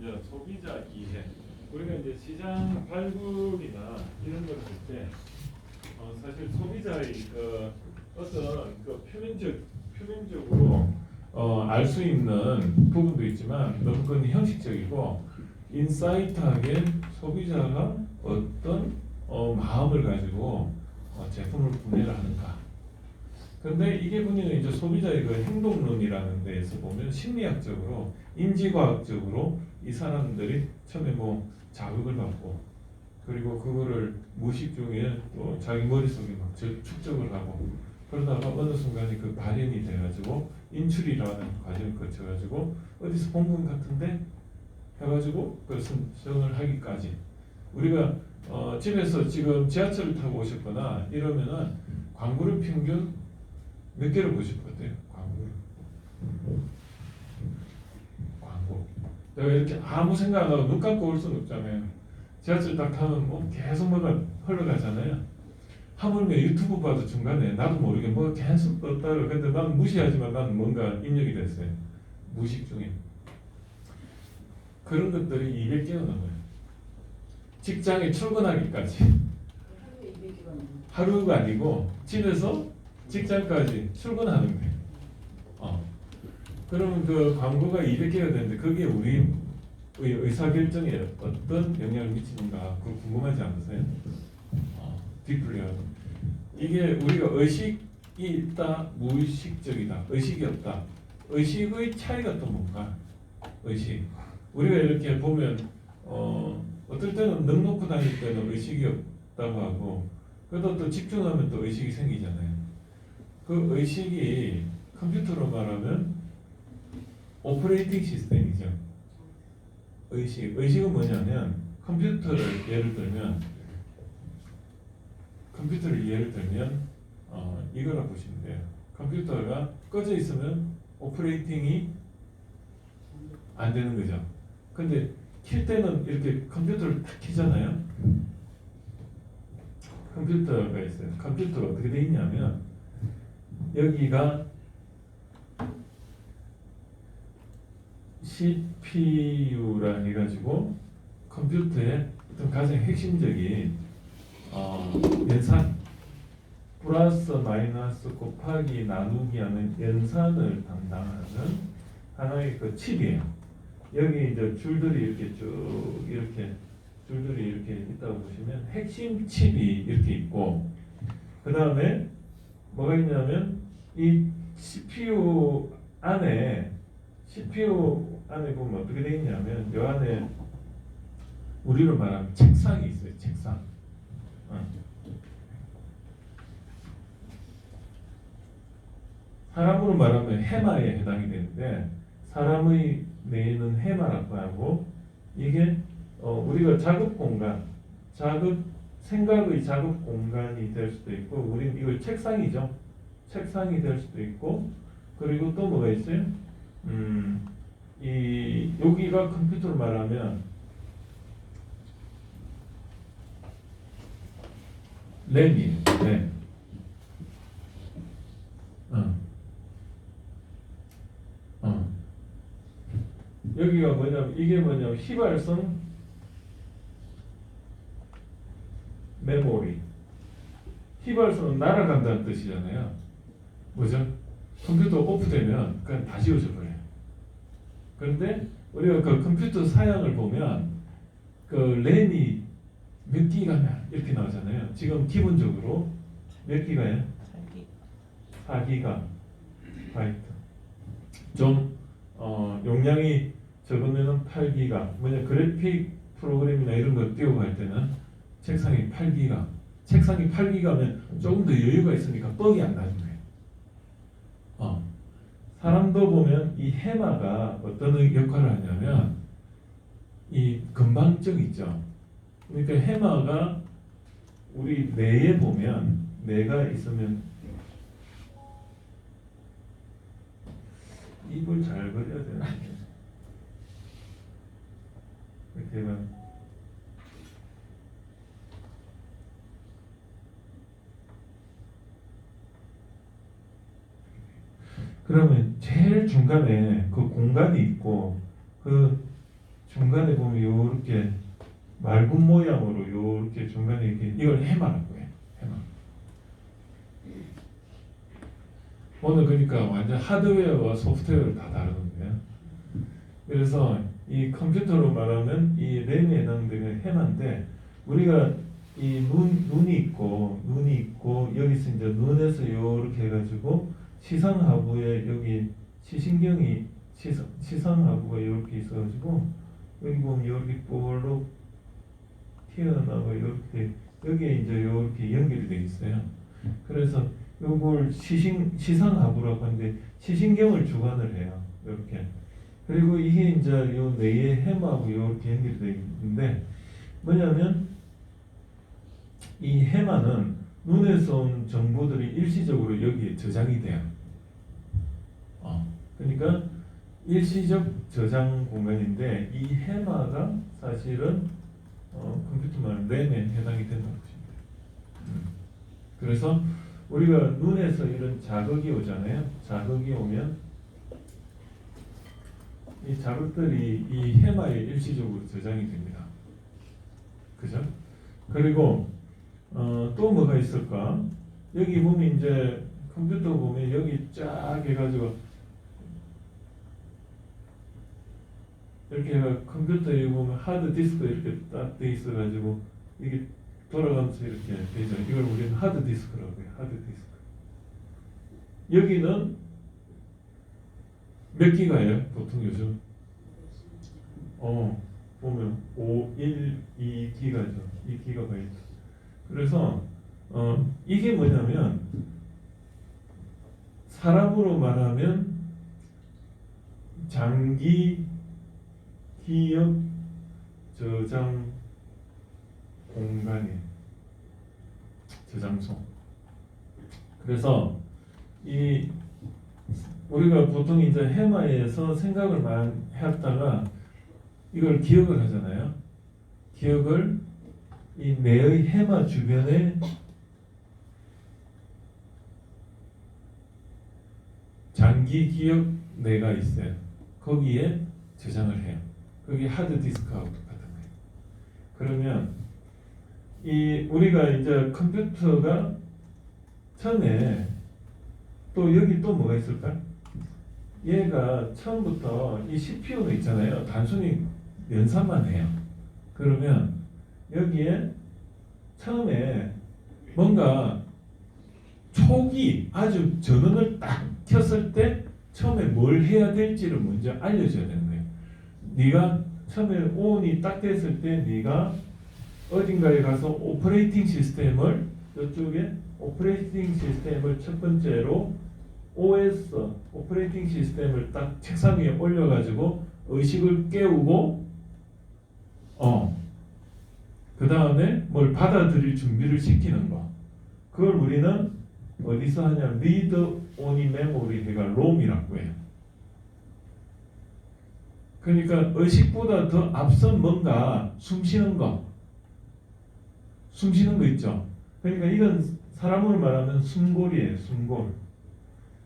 이제 소비자 이해. 우리가 이제 시장 발굴이나 이런 걸 할 때 사실 소비자의 그 어떤 그 표면적으로 알 수 있는 부분도 있지만 너무 그건 형식적이고 인사이트하게 소비자가 어떤 마음을 가지고 제품을 구매를 하는가. 그런데 이게 분명히 이제 소비자의 그 행동론이라는 데에서 보면 심리학적으로 인지과학적으로 이 사람들이 처음에 뭐 자극을 받고 그리고 그거를 무의식 중에 또 자기 머릿속에 막 축적을 하고 그러다가 어느 순간에 그 발현이 돼가지고 인출이라는 과정을 거쳐가지고 어디서 본 것 같은데 해가지고 그 선정을 하기까지 우리가 집에서 지금 지하철을 타고 오셨거나 이러면은 광고를 평균 몇 개를 보실 것 같아요? 광고. 내가 이렇게 아무 생각 안 하고 눈 감고 올 수는 없잖아요. 지하철 딱 타면 뭐 계속 뭐가 흘러가잖아요. 하물며 유튜브 봐도 중간에 나도 모르게 뭐 계속 떴다가 근데 난 무시하지만 난 뭔가 입력이 됐어요. 무의식 중에. 그런 것들이 200개가 넘어요. 직장에 출근하기까지. 하루가 아니고 집에서 직장까지 출근하는 거예요. 그러면 그 광고가 200개가 되는데 그게 우리 의사결정에 어떤 영향을 미치는가 그거 궁금하지 않으세요? 뒷풀이가 이게 우리가 의식이 있다, 무의식적이다, 의식이 없다. 의식의 차이가 또 뭔가? 의식. 우리가 이렇게 보면 어떨 때는 넉넉히 다닐 때는 의식이 없다고 하고 그래도 또 집중하면 또 의식이 생기잖아요. 그 의식이 컴퓨터로 말하면 오퍼레이팅 시스템이죠. 의식은 뭐냐면 컴퓨터를 예를 들면 이거라 보시면 돼요. 컴퓨터가 꺼져 있으면 오퍼레이팅이 안 되는 거죠. 근데 킬 때는 이렇게 컴퓨터를 탁 켜잖아요. 컴퓨터가 있어요. 컴퓨터가 어떻게 돼 있냐면 여기가 CPU라 해가지고 컴퓨터의 어떤 가장 핵심적인 연산 플러스 마이너스 곱하기 나누기 하는 연산을 담당하는 하나의 그 칩이에요. 여기 이제 줄들이 이렇게 쭉 이렇게 줄들이 이렇게 있다고 보시면 핵심 칩이 이렇게 있고 그 다음에 뭐가 있냐면 이 CPU 안에 보면 어떻게 되어 있냐면 이 안에 우리로 말하면 책상이 있어요. 책상. 사람으로 말하면 해마에 해당이 되는데 사람의 뇌는 해마라고 하고 이게 우리가 작업 공간, 생각의 작업 공간이 될 수도 있고 우리는 이걸 책상이죠. 책상이 될 수도 있고 그리고 또 뭐가 있어요? 여기가 컴퓨터로 말하면 램이에요. 램. 여기가 뭐냐면 이게 뭐냐면 휘발성 메모리. 휘발성은 날아간다는 뜻이잖아요. 뭐죠? 컴퓨터 오프되면 그냥 다 지워져 버려요. 그런데 우리가 그 컴퓨터 사양을 보면 그 램이 몇 기가냐 이렇게 나오잖아요. 지금 기본적으로 몇 기가예요? 4기가 바이트. 좀 용량이 적으면은 8기가. 뭐냐 그래픽 프로그램이나 이런 거 띄워갈 때는 책상이 8기가. 책상이 8기가면 조금 더 여유가 있으니까 뻑이 안 나는 거예요. 사람도 보면 이 해마가 어떤 역할을 하냐면 이 건방증 있죠. 그러니까 해마가 우리 뇌에 보면 뇌가 있으면 입을 잘 그려야 되는데 이렇게 그러면 제일 중간에 그 공간이 있고 그 중간에 보면 요렇게 맑은 모양으로 요렇게 중간에 이렇게 이걸 해마라고 해요. 해마. 오늘 그러니까 완전 하드웨어와 소프트웨어를 다 다루는 거예요. 그래서 이 컴퓨터로 말하면 이 램에 해당되는 해마인데 우리가 이 눈이 있고 여기서 이제 눈에서 요렇게 해가지고 시상하부에 여기 시신경이 시상하부가 이렇게 있어가지고 여기 보면 이렇게 볼록 튀어나와 이렇게 여기에 이제 이렇게 연결이 되어 있어요. 그래서 요걸 시상하부라고 하는데 시신경을 주관을 해요. 이렇게. 그리고 이게 이제 요 뇌의 해마하고 이렇게 연결이 되어 있는데 뭐냐면 이 해마는 눈에서 온 정보들이 일시적으로 여기에 저장이 돼요. 그러니까 일시적 저장 공간인데 이 해마가 사실은 컴퓨터 말 램에 해당이 된다고 보시면 돼요. 그래서 우리가 눈에서 이런 자극이 오잖아요. 자극이 오면 이 자극들이 이 해마에 일시적으로 저장이 됩니다. 그죠? 그리고 또 뭐가 있을까? 여기 보면 이제 컴퓨터 보면 여기 쫙 해가지고 이렇게 컴퓨터에 보면 하드 디스크 이렇게 딱 돼 있어가지고 이게 돌아가면서 이렇게 되죠. 이걸 우리는 하드 디스크라고 해요. 하드 디스크. 여기는 몇 기가예요? 보통 요즘 보면 2기가죠. 2기가바이트. 그래서 이게 뭐냐면 사람으로 말하면 장기 기억 저장 공간이에요. 저장소. 그래서 이 우리가 보통 이제 해마에서 생각을 많이 했다가 이걸 기억을 하잖아요. 기억을 이 뇌의 해마 주변에 장기 기억 뇌가 있어요. 거기에 저장을 해요. 그게 하드 디스크하고 똑같은 거예요. 그러면 이 우리가 이제 컴퓨터가 처음에 또 여기 또 뭐가 있을까? 얘가 처음부터 이 CPU가 있잖아요. 단순히 연산만 해요. 그러면 여기에 처음에 뭔가 초기 아주 전원을 딱 켰을 때 처음에 뭘 해야 될지를 먼저 알려줘야 되는 거예요. 네가 처음에 온이 딱 됐을 때 네가 어딘가에 가서 오퍼레이팅 시스템을 이쪽에 오퍼레이팅 시스템을 첫 번째로 OS 오퍼레이팅 시스템을 딱 책상 위에 올려가지고 의식을 깨우고 그 다음에 뭘 받아들일 준비를 시키는 거. 그걸 우리는 어디서 하냐? 리드 오니 메모리 해가 롬이라고 해요. 그러니까 의식보다 더 앞선 뭔가 숨쉬는 거 있죠. 그러니까 이건 사람으로 말하면 숨골이에요. 숨골.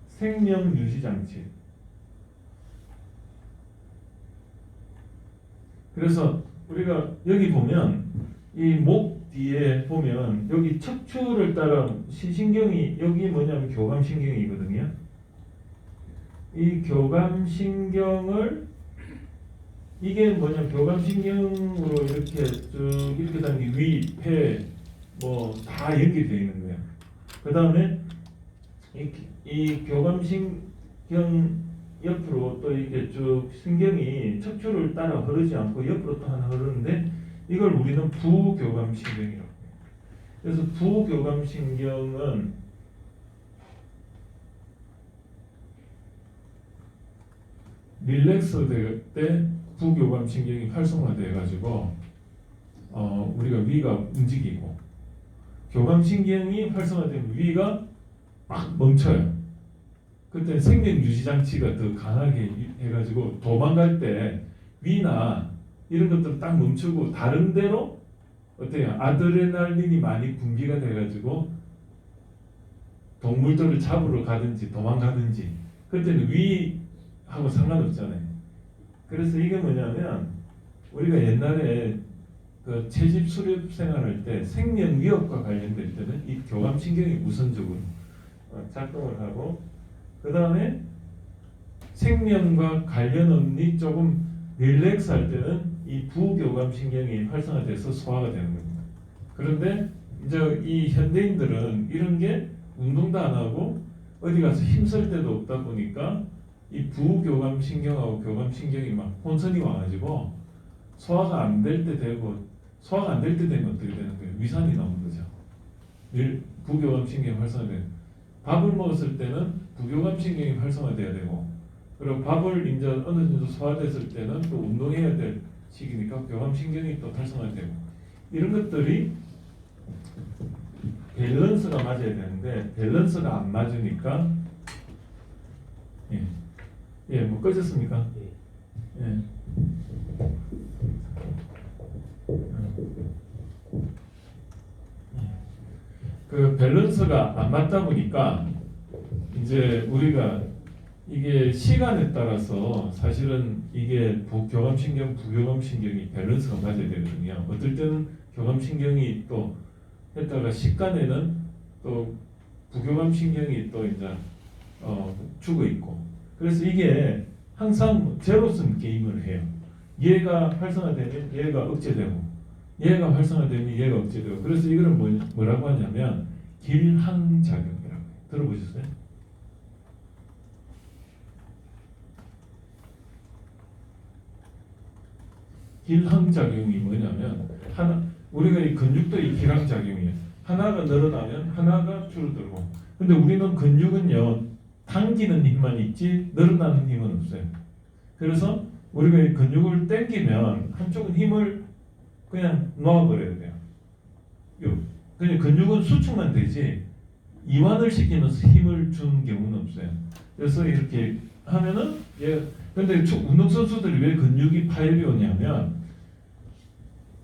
생명 유지 장치. 그래서 우리가 여기 보면 이 목 뒤에 보면 여기 척추를 따라 신경이 여기 뭐냐면 교감신경이거든요. 이 교감신경을 이게 뭐냐면 교감신경으로 이렇게 쭉 이렇게 다니는 위, 폐 뭐 다 연결되어 있는 거예요. 그 다음에 이 교감신경 옆으로 또 이렇게 쭉 신경이 척추를 따라 흐르지 않고 옆으로 또 하나 흐르는데 이걸 우리는 부교감신경이라고 해요. 그래서 부교감신경은 릴렉스 될 때 부교감신경이 활성화돼 가지고 우리가 위가 움직이고 교감신경이 활성화되면 위가 막 멈춰요. 그때 생명 유지 장치가 더 강하게 해가지고 도망갈 때 위나 이런 것들 딱 멈추고 다른 데로 어때요? 아드레날린이 많이 분비가 돼가지고 동물들을 잡으러 가든지 도망가든지 그때는 위하고 상관없잖아요. 그래서 이게 뭐냐면 우리가 옛날에 그 채집 수렵 생활할 때 생명 위협과 관련될 때는 이 교감신경이 우선적으로 작동을 하고, 그 다음에 생명과 관련 없니 조금 릴렉스 할 때는 이 부교감신경이 활성화돼서 소화가 되는 겁니다. 그런데 이제 이 현대인들은 이런 게 운동도 안 하고 어디 가서 힘쓸 데도 없다 보니까 이 부교감신경하고 교감신경이 막 혼선이 와가지고 소화가 안 될 때 되고, 소화가 안 될 때 되면 어떻게 되는 거예요? 위산이 나오는 거죠. 부교감신경이 활성화돼요. 밥을 먹었을 때는 부교감신경이 활성화돼야 되고, 그리고 밥을 이제 어느 정도 소화됐을 때는 또 운동해야 될 시기니까 교감신경이 또 활성화되고, 이런 것들이 밸런스가 맞아야 되는데 밸런스가 안 맞으니까 뭐 꺼졌습니까? 예. 그 밸런스가 안 맞다 보니까 이제 우리가 이게 시간에 따라서 사실은 이게 교감신경, 부교감신경이 밸런스가 맞아야 되거든요. 어떨 때는 교감신경이 또 했다가 식간에는 또 부교감신경이 또 이제 죽어 있고, 그래서 이게 항상 제로섬 게임을 해요. 얘가 활성화되면 얘가 억제되고, 얘가 활성화되면 얘가 억제되고, 그래서 이거를 뭐라고 하냐면 길항작용이라고 해요. 들어보셨어요? 길항작용이 뭐냐면 우리가 이 근육도 이 길항작용이에요. 하나가 늘어나면 하나가 줄어들고, 근데 우리는 근육은요 당기는 힘만 있지 늘어나는 힘은 없어요. 그래서 우리가 이 근육을 당기면 한쪽은 힘을 그냥 놓아버려야 돼요. 그냥 근육은 수축만 되지 이완을 시키면서 힘을 주는 경우는 없어요. 그래서 이렇게 하면은 근데 운동선수들이 왜 근육이 파열이 오냐면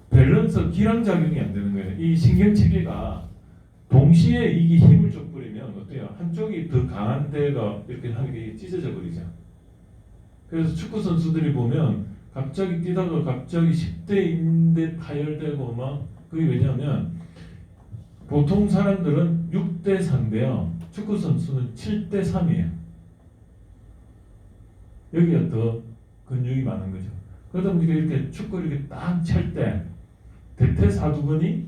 밸런스 기량작용이 안 되는 거예요. 이 신경체계가 동시에 이게 힘을 줘버리면 어때요? 한쪽이 더 강한 데가 이렇게 하게 찢어져 버리죠. 그래서 축구 선수들이 보면 갑자기 뛰다가 갑자기 10대인데 파열되고 막, 그게 왜냐면 보통 사람들은 6대 4인데요. 축구 선수는 7대 3이에요. 여기가 더 근육이 많은 거죠. 그러다 보니까 이렇게 축구를 이렇게 딱 찰 때 대퇴사두근이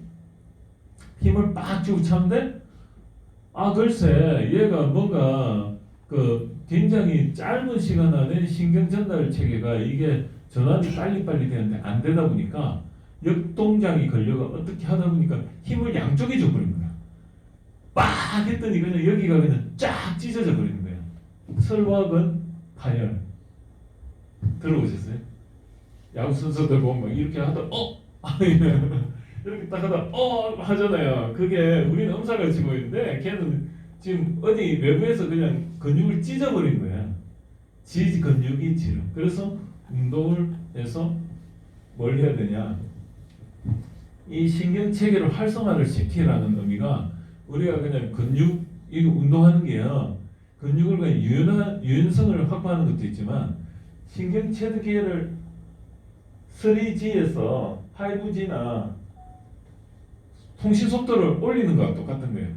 힘을 빡 주고 차는데 글쎄 얘가 뭔가 굉장히 짧은 시간 안에 신경 전달 체계가 이게 전환이 빨리빨리 되는데 안 되다 보니까 역동작이 걸려가 어떻게 하다 보니까 힘을 양쪽에 줘버린 거야. 빡 했더니 그냥 여기가 그냥 쫙 찢어져 버리는 거예요. 설화근 파열. 들어보셨어요? 야구 선수들 보면 이렇게 하다 이렇게 딱 하다 하잖아요. 그게 우리는 엄살을 치고 있는데 걔는 지금 어디 외부에서 그냥 근육을 찢어버린 거야. 근육이 지름. 그래서 운동을 해서 뭘 해야 되냐? 이 신경체계를 활성화를 시키라는 의미가 우리가 그냥 이거 운동하는 게요. 근육을 그냥 유연성을 확보하는 것도 있지만 신경체계를 3G에서 5G나 통신 속도를 올리는 거와 똑같은 거예요.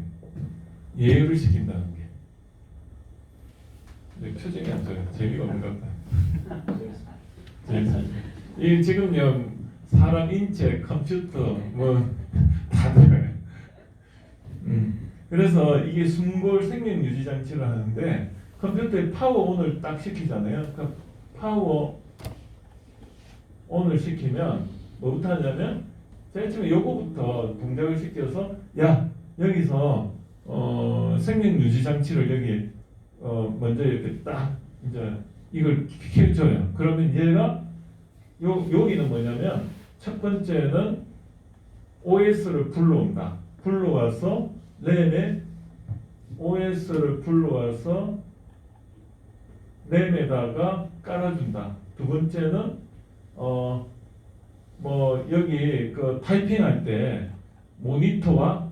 예열을 시킨다는 게. 근데 표정이 안 좋아요. 재미가 없는 것 같다. 이 지금요 사람 인체, 컴퓨터 뭐 다 들어요. 그래서 이게 숨골 생명 유지 장치를 하는데 컴퓨터에 파워 온을 딱 시키잖아요. 그 파워 온을 시키면 뭐부터 하냐면 제일 처음에 요거부터 동작을 시켜서 여기서 생명 유지 장치를 여기 먼저 이렇게 딱 이제 이걸 켜줘요. 그러면 얘가 여기는 뭐냐면 첫 번째는 OS를 불러온다. 불러와서 램에 OS를 불러와서 램에다가 깔아준다. 두 번째는 여기 타이핑할 때 모니터와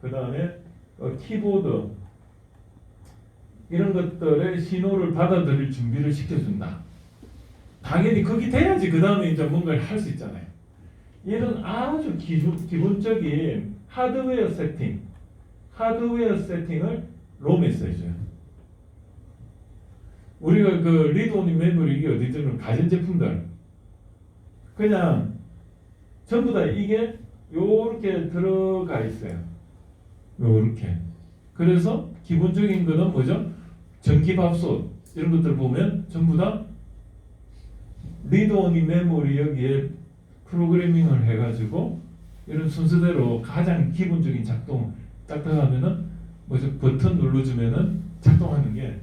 그 다음에 키보드 이런 것들의 신호를 받아들일 준비를 시켜준다. 당연히 그게 돼야지 그 다음에 이제 뭔가를 할 수 있잖아요. 이런 아주 기본적인 하드웨어 세팅을 롬에 써줘요. 우리가 그 리드 오니 메모리 이게 어디 있는 가전제품들 그냥 전부 다 이게 요렇게 들어가 있어요. 요렇게. 그래서 기본적인 거는 뭐죠? 전기밥솥 이런 것들 보면 전부 다 리드 오니 메모리 여기에 프로그래밍을 해가지고 이런 순서대로 가장 기본적인 작동 딱 들어가면은 뭐죠? 버튼 눌러주면은 작동하는 게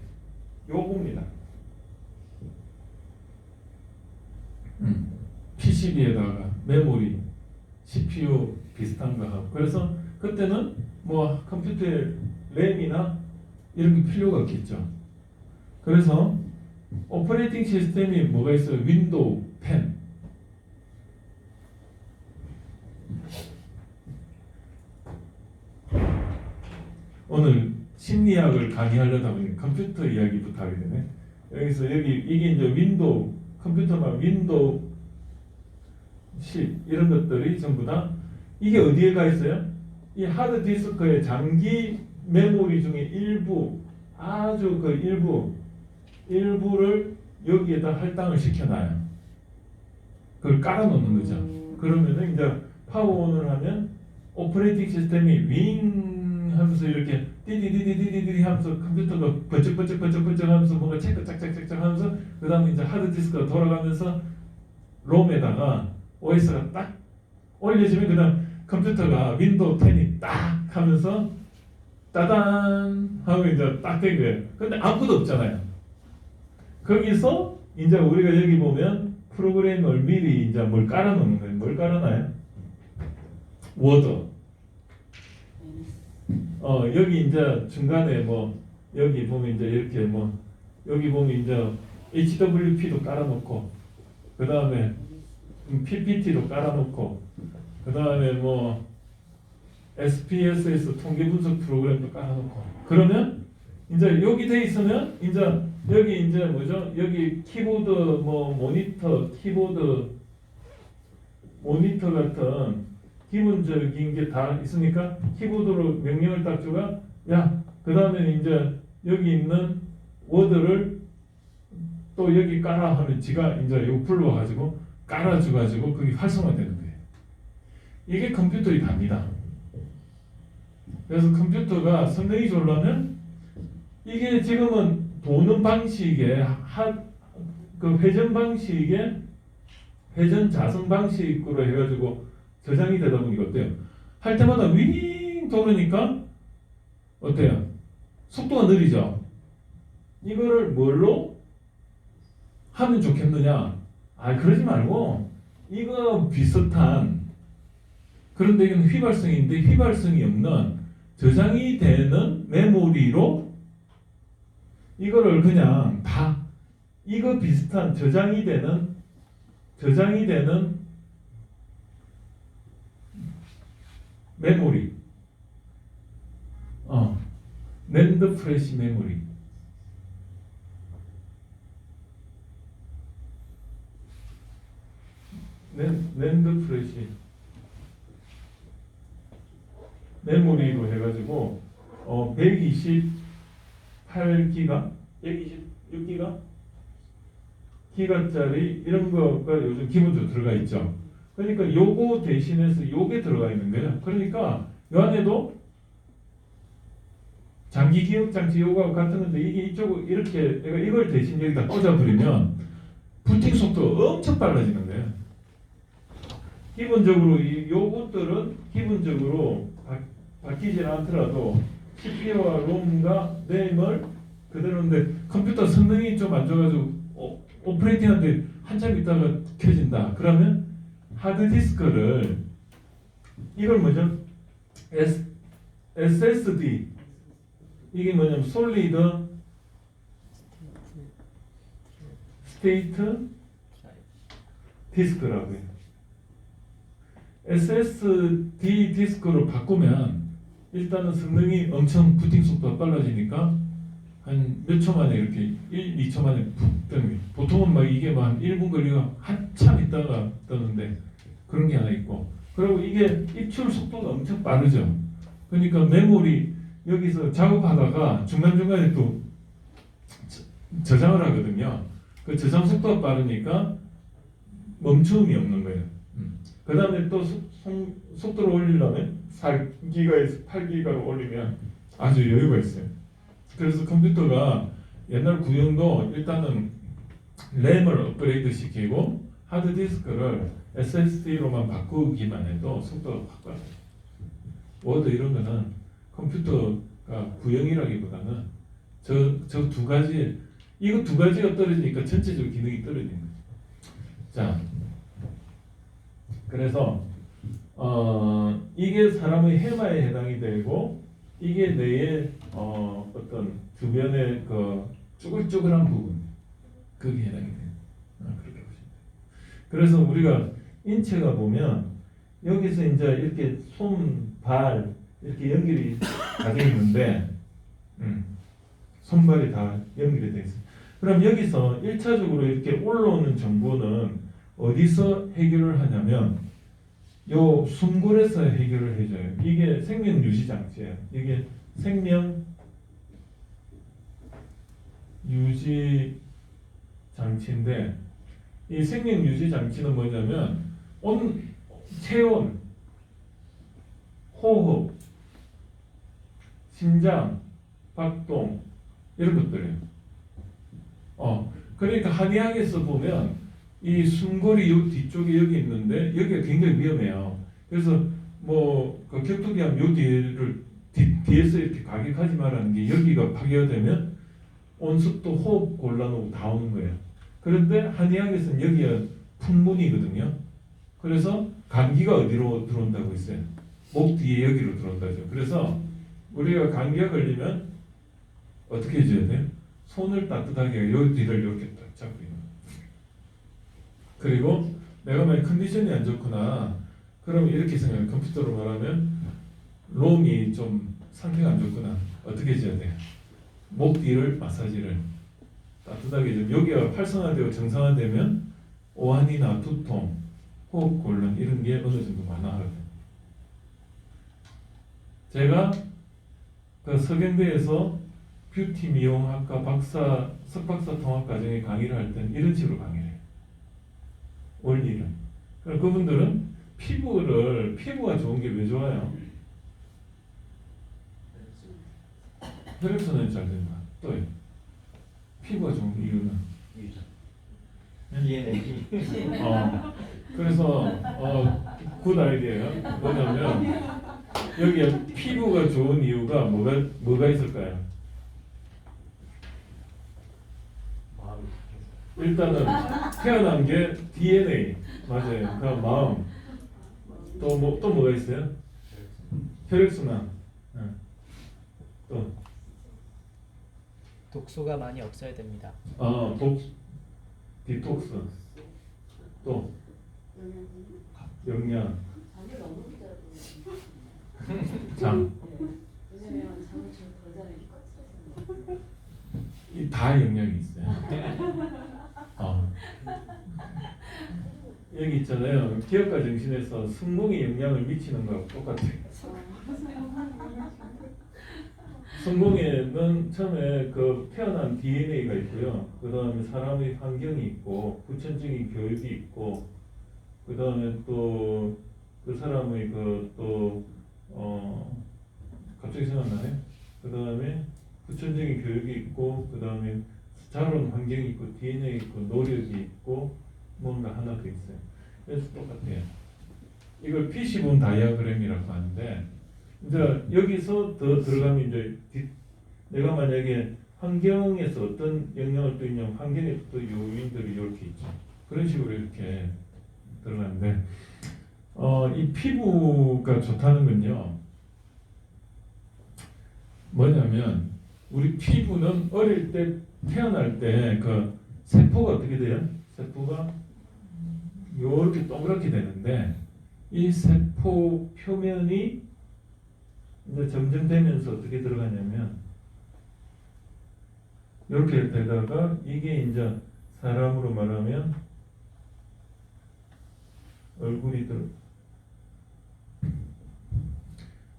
요겁니다. PCB에다가 메모리, CPU 비슷한 거 하고 그래서 그때는 뭐 컴퓨터에 램이나 이런 게 필요가 없겠죠. 그래서 오퍼레이팅 시스템이 뭐가 있어요? 윈도우 10. 오늘 심리학을 강의하려다 보니 컴퓨터 이야기부터 하게 되네. 여기서 이게 이제 윈도우 컴퓨터나 윈도우 10 이런 것들이 전부 다 이게 어디에 가 있어요? 이 하드 디스크의 장기 메모리 중에 일부 아주 그 일부를 여기에다 할당을 시켜놔요. 그걸 깔아놓는 거죠. 그러면은 이제 파워온을 하면 오퍼레이팅 시스템이 윙 하면서 이렇게 띠디디디디디디 하면서 컴퓨터가 번쩍번쩍 하면서 뭔가 체크 짝짝짝짝 하면서 그 다음에 이제 하드디스크가 돌아가면서 롬에다가 OS가 딱 올려주면 그 다음 컴퓨터가 윈도우 10이 딱 하면서 따단 하고 이제 딱 된 거예요. 근데 아무것도 없잖아요. 거기서 이제 우리가 여기 보면 프로그램을 미리 이제 뭘 깔아놓는 거예요. 뭘 깔아놔요? 워드. 여기 이제 중간에 뭐 여기 보면 이제 이렇게 뭐 여기 보면 이제 HWP도 깔아놓고 그 다음에 PPT도 깔아놓고 그 다음에 뭐 SPSS 통계 분석 프로그램도 깔아놓고 그러면 이제 여기 돼 있으면 이제 여기 이제 뭐죠? 여기 키보드 뭐 모니터 키보드 모니터 같은 기본적인 게 다 있으니까 키보드로 명령을 딱 주가 야 그 다음에 이제 여기 있는 워드를 또 여기 깔아 하면 지가 이제 이거 불러가지고 깔아줘가지고 그게 활성화되는 거예요. 이게 컴퓨터의 답니다. 그래서 컴퓨터가 성능이 좋으려면 이게 지금은 도는 방식의 그 회전 방식의 회전 자성 방식으로 해가지고 저장이 되다 보니까 어때요? 할 때마다 윙 돌으니까 어때요? 속도가 느리죠? 이거를 뭘로 하면 좋겠느냐? 그러지 말고 이거 비슷한 그런데 이건 휘발성인데 휘발성이 없는 저장이 되는 메모리로 이거를 그냥 다 이거 비슷한 저장이 되는 메모리 낸드 프레시 메모리 낸드 프레시 메모리로 해가지고 128기가 126기가 기가짜리 이런 거가 요즘 기본적으로 들어가 있죠. 그러니까 요거 대신해서 요게 들어가 있는 거예요. 그러니까 요 안에도 장기 기억 장치 요거하고 같은 건데 이게 이쪽으로 이렇게 내가 이걸 대신 여기다 꽂아버리면 부팅 속도가 엄청 빨라지는 거예요. 기본적으로 요것들은 기본적으로 바뀌지 않더라도 CPU와 롬과 램을 그대로인데 컴퓨터 성능이 좀 안 좋아가지고 오퍼레이팅하는데 한참 있다가 켜진다. 그러면 하드디스크를 이걸 뭐죠? SSD 이게 뭐냐면 솔리드 스테이트 디스크라고 해요. SSD 디스크로 바꾸면 일단은 성능이 엄청 부팅 속도가 빨라지니까 한 몇 초 만에 이렇게 1, 2초 만에 푹 뜨는 게 보통은 막 이게 막 한 1분 걸리가 한참 있다가 뜨는데 그런 게 하나 있고 그리고 이게 입출 속도가 엄청 빠르죠. 그러니까 메모리 여기서 작업하다가 중간중간에 또 저장을 하거든요. 그 저장 속도가 빠르니까 멈춤이 없는 거예요. 그 다음에 또 속도를 올리려면 4기가에서 8기가로 올리면 아주 여유가 있어요. 그래서 컴퓨터가 옛날 구형도 일단은 램을 업그레이드 시키고 하드디스크를 SSD로만 바꾸기만 해도 속도가 확 빨라요. 워드 이런 거는 컴퓨터가 구형이라기보다는 저 두 가지 이거 두 가지가 떨어지니까 전체적으로 기능이 떨어지는 거죠. 자, 그래서 이게 사람의 해마에 해당이 되고 이게 뇌의 어떤 주변의 그 쭈글쭈글한 부분 그게 해당이 돼요. 그렇게 보시면 돼요. 그래서 우리가 인체가 보면 여기서 이제 이렇게 손, 발 이렇게 연결이 다 돼 있는데 손발이 다 연결이 돼 있어요. 그럼 여기서 1차적으로 이렇게 올라오는 정보는 어디서 해결을 하냐면 요 숨골에서 해결을 해줘요. 이게 생명 유지 장치예요. 이게 생명 유지 장치인데 이 생명 유지 장치는 뭐냐면 체온, 호흡, 심장, 박동 이런 것들이에요. 그러니까 한의학에서 보면 이 숨골이 요 뒤쪽에 여기 있는데 여기가 굉장히 위험해요. 그래서 그 격투기 하면 요 뒤에서 이렇게 가격하지 말라는 게 여기가 파괴가 되면 온습도 호흡 곤란하고 다 오는 거예요. 그런데 한의학에서는 여기가 풍문이거든요. 그래서 감기가 어디로 들어온다고 했어요? 목 뒤에 여기로 들어온다죠. 그래서 우리가 감기가 걸리면 어떻게 해줘야 돼요? 손을 따뜻하게 요 뒤를 이렇게 딱 잡고 있는 거예요. 그리고 내가 만약 컨디션이 안 좋거나 그러면 이렇게 생각해요. 컴퓨터로 말하면 롬이 좀 상태가 안 좋거나 어떻게 해줘야 돼요? 목 뒤를 마사지를 따뜻하게 좀 여기가 활성화되고 정상화되면 오한이나 두통, 호흡 곤란 이런 게 어느 정도 완화하거든요. 제가 그 서경대에서 뷰티 미용학과 석박사 통합과정에 강의를 할 때는 이런 식으로 강의를 해요. 원리를. 그럼 그분들은 피부가 좋은 게 왜 좋아요? 혈액순환이 잘 된다. 또요. 피부가 좋은 이유는? DNA. 그래서 굿 아이디어예요. 뭐냐면 여기 피부가 좋은 이유가 뭐가 있을까요? 일단은 태어난 게 DNA 맞아요. 그럼 마음 또 뭐가 있어요? 혈액순환 또 독소가 많이 없어야 됩니다. 디톡스 또 영양 장 이 다 영향이 있어요. 여기 있잖아요. 기업가 정신에서 성공에 영향을 미치는 거하고 똑같아요. 성공에는 처음에 그 태어난 DNA가 있고요. 그 다음에 사람의 환경이 있고 후천적인 교육이 있고 그 다음에 또 그 사람의 갑자기 생각나네. 그 다음에 후천적인 교육이 있고 그 다음에 자론 환경이 있고 DNA 있고 노력이 있고 뭔가 하나 더 있어요. 그래서 똑같아요. 이걸 P10분 다이아그램이라고 하는데 이제 여기서 더 들어가면 이제 내가 만약에 환경에서 어떤 영향을 또 있냐면 환경에 또 요인들이 이렇게 있죠. 그런 식으로 이렇게 들어가는데 이 피부가 좋다는 건요. 뭐냐면 우리 피부는 어릴 때 태어날 때 그 세포가 어떻게 돼요? 세포가 이렇게 동그랗게 되는데 이 세포 표면이 이제 점점 되면서 어떻게 들어가냐면 이렇게 되다가 이게 이제 사람으로 말하면 얼굴이 들어.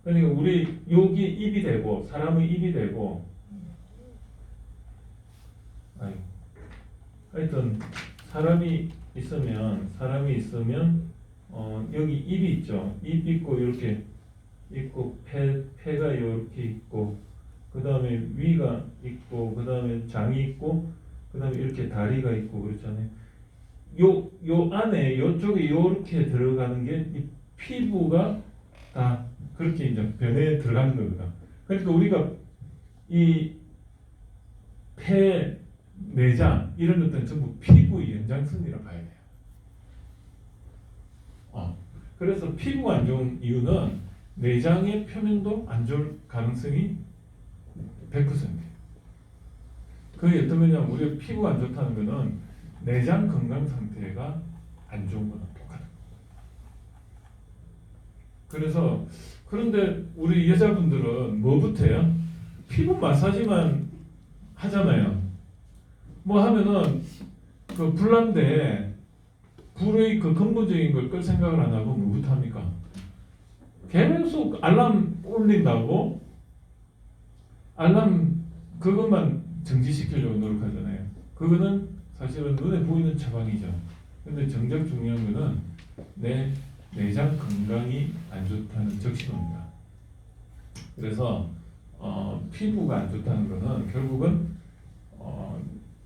그러니까 우리 여기 입이 되고 사람의 입이 되고 아니 하여튼 사람이 있으면 여기 입이 있죠. 입 있고 이렇게 있고 폐가 이렇게 있고 그 다음에 위가 있고 그 다음에 장이 있고 그 다음에 이렇게 다리가 있고 그렇잖아요. 요 안에 요쪽에 이렇게 들어가는 게 이 피부가 다 그렇게 이제 변에 들어가는 겁니다. 그러니까 우리가 이 폐, 내장 이런 것들은 전부 피부의 연장선이라고 봐야 돼요. 그래서 피부가 안 좋은 이유는 내장의 표면도 안 좋을 가능성이 100%예요. 그게 어떤 거냐면 우리가 피부가 안 좋다는 거는 내장 건강 상태가 안 좋은 거랑 똑같아요. 그래서 그런데 우리 여자분들은 뭐부터 해요? 피부 마사지만 하잖아요. 뭐 하면은 그 불난데 불의 그 근본적인 걸 끌 생각을 안 하고 뭐부터 합니까? 계속 알람 울린다고 알람 그것만 정지시키려고 노력하잖아요. 그거는 사실은 눈에 보이는 처방이죠. 근데 정작 중요한 거는 내 내장 건강이 안 좋다는 적신호입니다. 그래서 피부가 안 좋다는 거는 결국은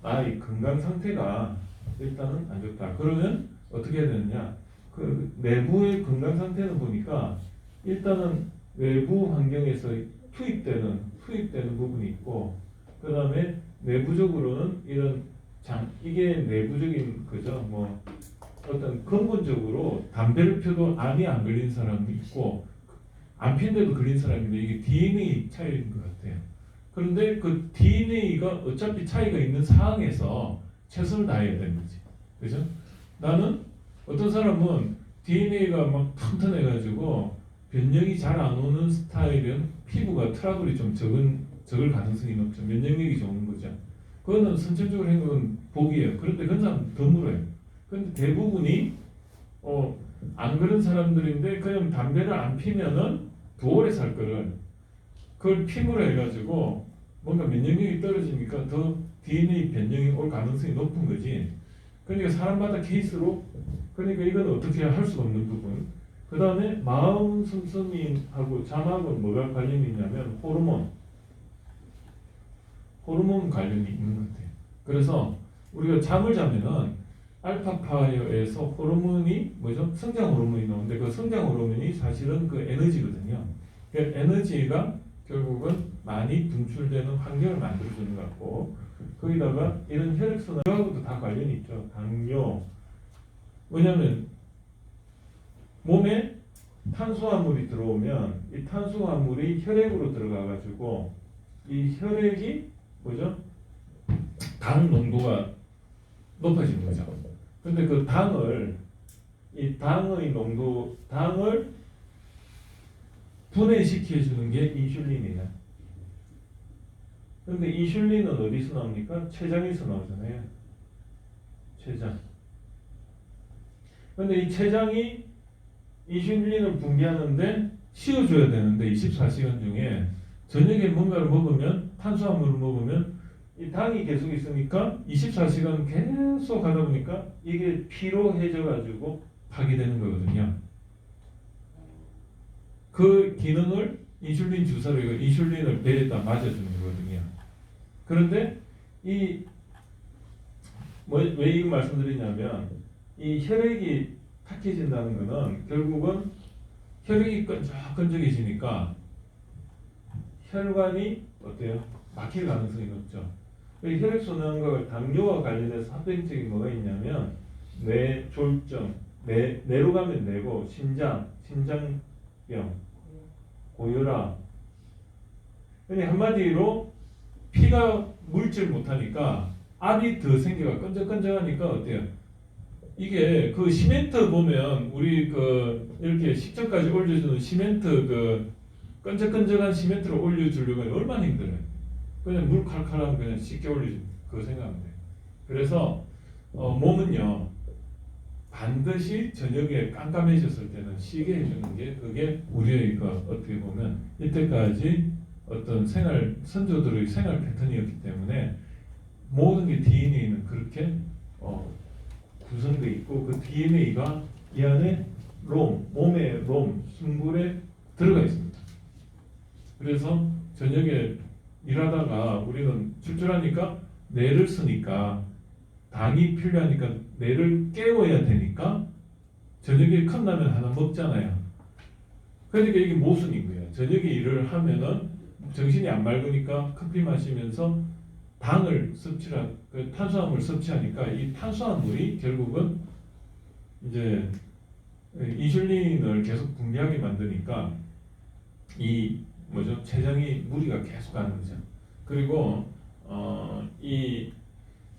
나의 건강 상태가 일단은 안 좋다. 그러면 어떻게 해야 되느냐? 그 내부의 건강 상태는 보니까 일단은 외부 환경에서 투입되는 부분이 있고, 그 다음에 내부적으로는 이런 이게 내부적인 거죠. 뭐 어떤 근본적으로 담배를 펴도 암이 안 걸린 사람이 있고 안 핀데도 걸린 사람인데 이게 DNA 차이인 것 같아요. 그런데 그 DNA가 어차피 차이가 있는 상황에서 최선을 다해야 되는 거지. 그죠? 나는 어떤 사람은 DNA가 막 튼튼해가지고 변형이 잘 안 오는 스타일은 피부가 트러블이 좀 적을 가능성이 높죠. 면역력이 좋은 거죠. 그거는 선천적으로 행동은 복이에요. 그런데 그런 사람 드물어요. 근데 대부분이 안 그런 사람들인데 그냥 담배를 안 피면은 더 오래 살 거를 그걸 피부로 해가지고 뭔가 면역력이 떨어지니까 더 DNA 변형이 올 가능성이 높은 거지. 그러니까 사람마다 케이스로 그러니까 이건 어떻게 할 수가 없는 부분. 그 다음에 마음 씀씀이하고 잠하고 뭐가 관련이 있냐면 호르몬 관련이 있는 것 같아요. 그래서 우리가 잠을 자면은 알파파에서 호르몬이 뭐죠? 성장 호르몬이 나오는데 그 성장 호르몬이 사실은 그 에너지거든요. 그 에너지가 결국은 많이 분출되는 환경을 만들어주는 것 같고 거기다가 이런 혈액순환하고도 다 관련이 있죠. 당뇨. 왜냐하면 몸에 탄수화물이 들어오면 이 탄수화물이 혈액으로 들어가가지고 이 혈액이 뭐죠? 당 농도가 높아지는 거죠. 근데 그 당을 분해시켜주는 게 인슐린이에요. 근데 인슐린은 어디서 나옵니까? 췌장에서 나오잖아요. 췌장. 근데 이 췌장이 인슐린을 분비하는데 씌워줘야 되는데 24시간 중에 저녁에 뭔가를 먹으면 탄수화물을 먹으면 이 당이 계속 있으니까 24시간 계속 하다 보니까 이게 피로해져 가지고 파괴되는 거거든요. 그 기능을 인슐린 주사로 인슐린을 배에다 맞아주는 거거든요. 그런데 왜 이거 말씀드리냐면 이 혈액이 탁해진다는 것은 결국은 혈액이 끈적끈적해지니까 혈관이 어때요? 막힐 가능성이 높죠. 혈액순환과 당뇨와 관련해서 합병증이 뭐가 있냐면 뇌졸중, 뇌로 가면 뇌고 심장병, 고혈압. 그러니까 한마디로 피가 물질 못하니까 압이 더 생겨가 끈적끈적하니까 어때요? 이게 그 시멘트 보면 우리 그 이렇게 식전까지 올려주는 시멘트 그 끈적끈적한 시멘트를 올려주려고 하면 얼마나 힘들어요. 그냥 물 칼칼하면 그냥 씻겨 올리지. 그거 생각하면 돼요. 그래서 몸은요 반드시 저녁에 깜깜해졌을 때는 쉬게 해주는 게 그게 우리의 그 어떻게 보면 이때까지 어떤 선조들의 생활 패턴이었기 때문에 모든 게 DNA는 그렇게 구성되어 있고 그 DNA가 이 안에 몸의 숨굴에 들어가 있습니다. 그래서 저녁에 일하다가 우리는 출출하니까 뇌를 쓰니까 당이 필요하니까 뇌를 깨워야 되니까 저녁에 컵라면 하나 먹잖아요. 그러니까 이게 모순인 거예요. 저녁에 일을 하면은 정신이 안 맑으니까 커피 마시면서 탄수화물 섭취하니까 이 탄수화물이 결국은 이제 인슐린을 계속 분비하게 만드니까 췌장이 무리가 계속 가는 거죠. 그리고 이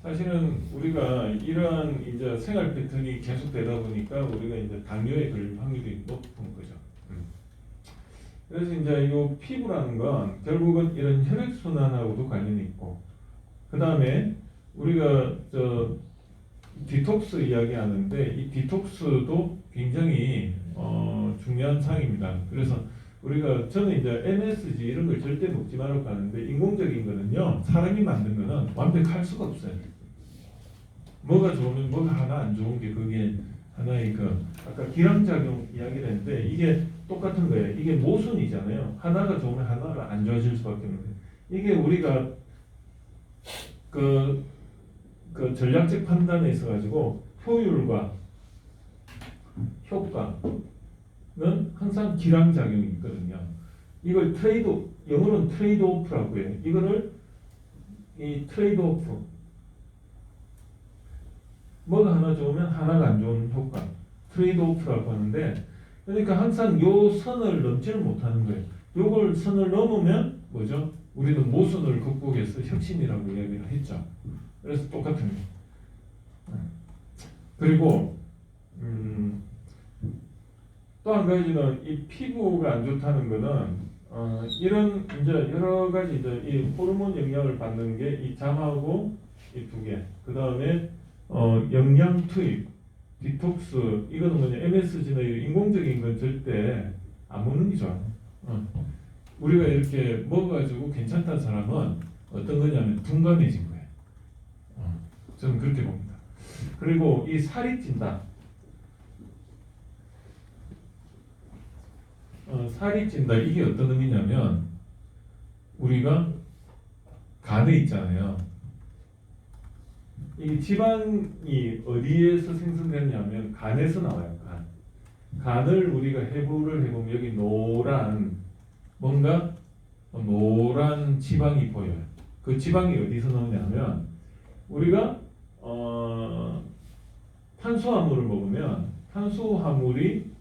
사실은 우리가 이러한 이제 생활 패턴이 계속되다 보니까 우리가 이제 당뇨에 걸릴 확률이 높은 거죠. 그래서 이제 이 피부라는 건 결국은 이런 혈액 순환하고도 관련이 있고, 그 다음에 우리가 디톡스 이야기하는데 이 디톡스도 굉장히 중요한 사항입니다. 그래서 저는 이제 MSG 이런 걸 절대 먹지 말라고 하는데 인공적인 거는요 사람이 만든 거는 완벽할 수가 없어요. 뭐가 좋으면 뭐가 하나 안 좋은 게 그게 하나의 아까 기량작용 이야기를 했는데 이게 똑같은 거예요. 이게 모순이잖아요. 하나가 좋으면 하나가 안 좋아질 수밖에 없는 거예요. 이게 우리가 그 전략적 판단에 있어 가지고 효율과 효과는 항상 기량작용이 있거든요. 이걸 영어로는 트레이드 오프라고 해요. 이거를 이 트레이드 오프 뭐가 하나 좋으면 하나가 안 좋은 효과 트레이드 오프라고 하는데, 그러니까 항상 요 선을 넘지를 못하는 거예요. 요걸 선을 넘으면 뭐죠? 우리는 모순을 극복해서 혁신이라고 이야기를 했죠. 그래서 똑같은 거예요. 그리고 또 한 가지는 이 피부가 안 좋다는 거는 이런 이제 여러 가지 이제 이 호르몬 영향을 받는 게 이 잠하고 이 두 개. 그 다음에 영양 투입, 디톡스 이거는 뭐냐 MSG나 인공적인 건 절대 안 먹는 게 좋아요. 우리가 이렇게 먹어가지고 괜찮다는 사람은 어떤 거냐면 둔감해진 거예요. 저는 그렇게 봅니다. 그리고 이 살이 찐다. 살이 찐다 이게 어떤 의미냐면 우리가 간에 있잖아요. 이 지방이 어디에서 생성되냐면 간에서 나와요. 간을 우리가 해부를 해보면 여기 노란 지방이 보여요. 그 지방이 어디서 나오냐면 우리가 탄수화물을 먹으면 탄수화물이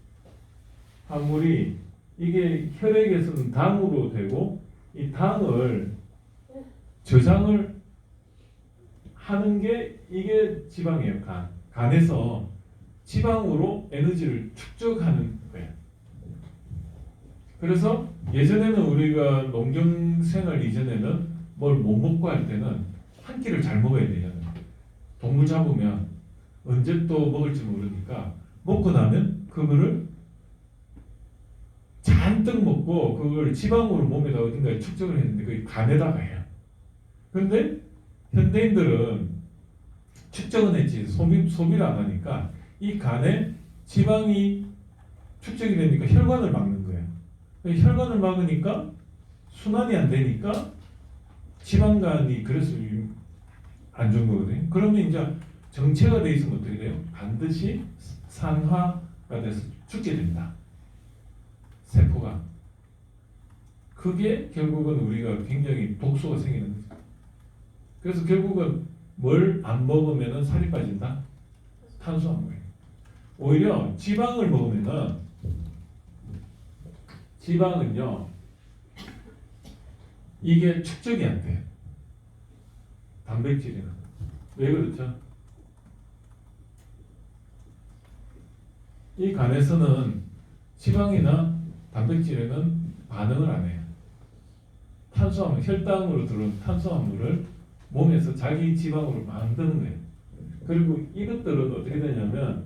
이게 혈액에서는 당으로 되고 이 당을 저장을 하는 게 이게 지방이에요. 간에서 지방으로 에너지를 축적하는 거예요. 그래서 예전에는 우리가 농경 생활 이전에는 뭘 못 먹고 할 때는 한 끼를 잘 먹어야 되잖아요. 동물 잡으면 언제 또 먹을지 모르니까 먹고 나면 그거를 잔뜩 먹고 그걸 지방으로 몸에다 어딘가에 축적을 했는데 그게 간에다가 해요. 그런데 현대인들은 축적은 했지 소비를 안 하니까 이 간에 지방이 축적이 되니까 혈관을 막는 거예요. 혈관을 막으니까 순환이 안 되니까 지방간이 그래서 안 좋은 거거든요. 그러면 이제 정체가 돼 있으면 어떻게 돼요? 반드시 산화가 돼서 죽게 된다. 세포가. 그게 결국은 우리가 굉장히 독소가 생기는 거죠. 그래서 결국은 뭘 안 먹으면 살이 빠진다? 탄수화물. 오히려 지방을 먹으면은 지방은요 이게 축적이 안 돼요. 단백질이나. 왜 그렇죠? 이 간에서는 지방이나 단백질에는 반응을 안 해요. 탄수화물, 혈당으로 들어온 탄수화물을 몸에서 자기 지방으로 만드는 거예요. 그리고 이것들은 어떻게 되냐면,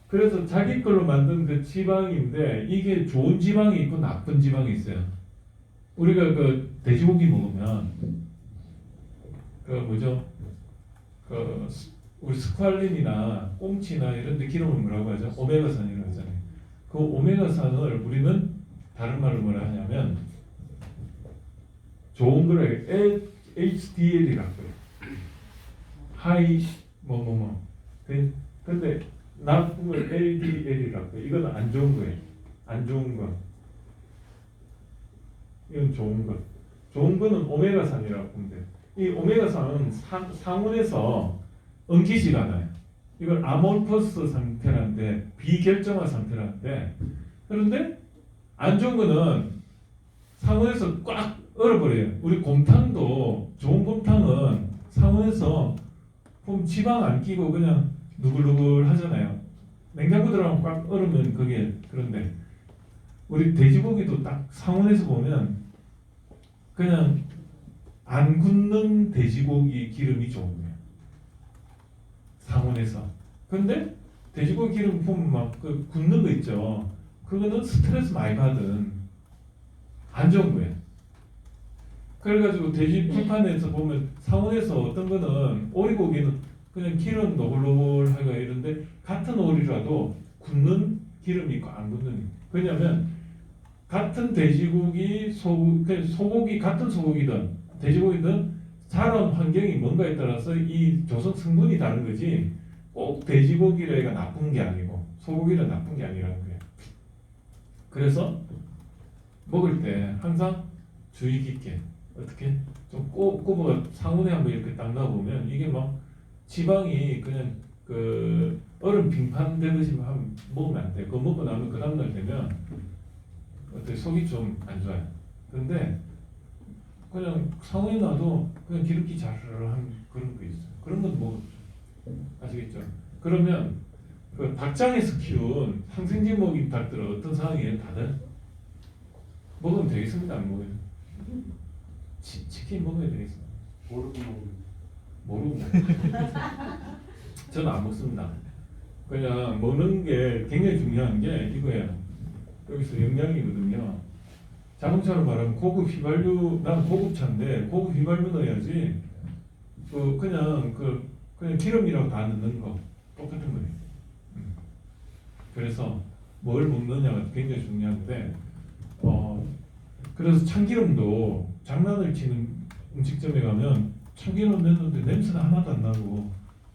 그래서 자기 걸로 만든 그 지방인데 이게 좋은 지방이 있고 나쁜 지방이 있어요. 우리가 그 돼지고기 먹으면 그 뭐죠? 그 우리 스퀄린이나 꽁치나 이런 데 기름을 뭐라고 하죠? 오메가산이라고 하잖아요. 그 오메가산을 우리는 다른 말로 뭐라 하냐면 좋은 거를 HDL이라고 해요. 하이 뭐뭐뭐. 근데 나쁜 걸 LDL이라고 해요. 이건 안 좋은 거예요. 안 좋은 거. 이건 좋은 것. 좋은 거는 오메가산이라고 보면 돼요. 이 오메가산은 상온에서 엉키지가 않아요. 이걸 아몰퍼스 상태라는데 비결정화 상태라는데 그런데 안 좋은 거는 상온에서 꽉 얼어버려요. 우리 곰탕도 좋은 곰탕은 상온에서 보면 지방 안 끼고 그냥 누글누글 하잖아요. 냉장고 들어가면 꽉 얼으면 그게 그런데 우리 돼지고기도 딱 상온에서 보면 그냥 안 굳는 돼지고기 기름이 좋은 거예요. 상온에서. 근데 돼지고기 기름 보면 막 그 굳는 거 있죠. 그거는 스트레스 많이 받은 안 좋은 거예요. 그래가지고 돼지 불판에서 보면 상온에서 어떤 거는 오리고기는 그냥 기름 노글노글하고 이런데 같은 오리라도 굳는 기름이 있고 안 굳는. 왜냐면 같은 돼지고기, 소고기 같은 소고기든 돼지고기든 자란 환경이 뭔가에 따라서 이 조성 성분이 다른 거지 꼭 돼지고기가 나쁜 게 아니고 소고기는 나쁜 게 아니라는 거예요. 그래서 먹을 때 항상 주의 깊게 어떻게 좀 꼽아 상온에 한번 이렇게 딱 놔보면 이게 막 지방이 그냥 그 얼음 빙판 되듯이 먹으면 안 돼. 그거 먹고 나면 그 다음날 되면 어떻게 속이 좀 안 좋아요. 근데 그냥 상온에 놔도 그냥 기름기 자르르한 그런 거 있어요. 그런 건 뭐 아시겠죠? 그러면 그 닭장에서 키운 항생제 먹인 닭들은 어떤 상황이에요? 다들 먹으면 되겠습니다. 안 먹어요? 치킨 먹어야 되겠습니다. 모르고 저는 안 먹습니다. 그냥 먹는 게 굉장히 중요한 게 이거예요. 여기서 영양이거든요. 자동차로 말하면 고급 휘발유, 난 고급차인데 고급 휘발유 넣어야지. 그냥 기름이라고 다 넣는 거 똑같은 거예요. 그래서 뭘 먹느냐가 굉장히 중요한데, 그래서 참기름도 장난을 치는 음식점에 가면 참기름 넣는데 냄새가 하나도 안 나고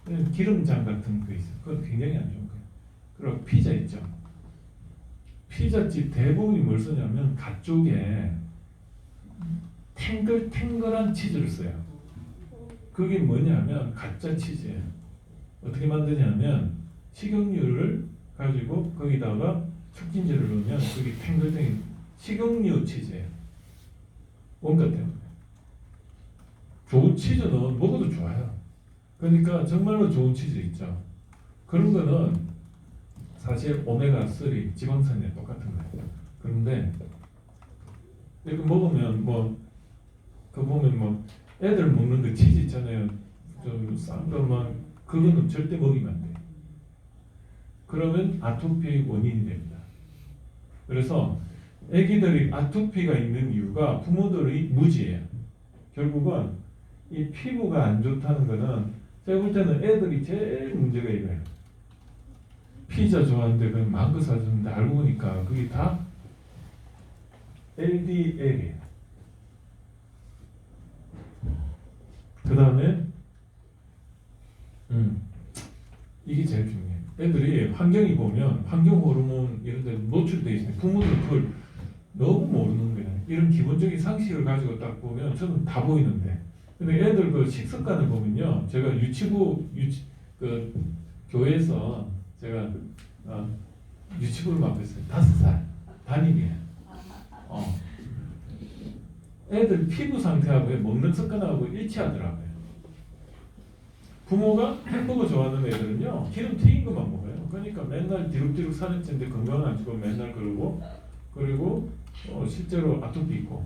그냥 기름장 같은 거 있어요. 그건 굉장히 안 좋은 거예요. 그리고 피자 있죠. 피자집 대부분이 뭘 쓰냐면 가쪽에 탱글탱글한 치즈를 써요. 그게 뭐냐면 가짜 치즈예요. 어떻게 만드냐면 식용유를 가지고 거기다가 촉진제를 넣으면 그게 탱글탱글 식용유 치즈예요. 원가 때문에. 좋은 치즈는 먹어도 좋아요. 그러니까 정말로 좋은 치즈 있죠. 그런 거는 사실 오메가3 지방산에 똑같은 거예요. 그런데 이렇게 먹으면 그 보면 애들 먹는 그 치즈 있잖아요. 좀 싼 거만 그거는 절대 먹이면 안 돼요. 그러면 아토피 원인이 됩니다. 그래서 애기들이 아토피가 있는 이유가 부모들의 무지예요. 결국은 이 피부가 안 좋다는 거는 제가 볼 때는 애들이 제일 문제가 이거예요. 피자 좋아하는데 그냥 마음껏 사주는데 알고 보니까 그게 다 LDL이에요. 그 다음에 이게 제일 중요해요. 애들이 환경이 보면 환경 호르몬 이런 데 노출돼 있어요. 부모들은 그걸 너무 모르는 거예요. 이런 기본적인 상식을 가지고 딱 보면 저는 다 보이는데 근데 애들 그 식습관을 보면요. 제가 그 교회에서 제가 유치부를 맡고 있어요. 5살 담임이에요. 애들 피부 상태하고 먹는 습관하고 일치하더라고요. 부모가 햄버거 좋아하는 애들은요 기름 튀긴 것만 먹어요. 그러니까 맨날 뒤룩뒤룩 살이 찌는데 건강은 안 좋고 맨날 그러고 그리고 실제로 아토피 있고.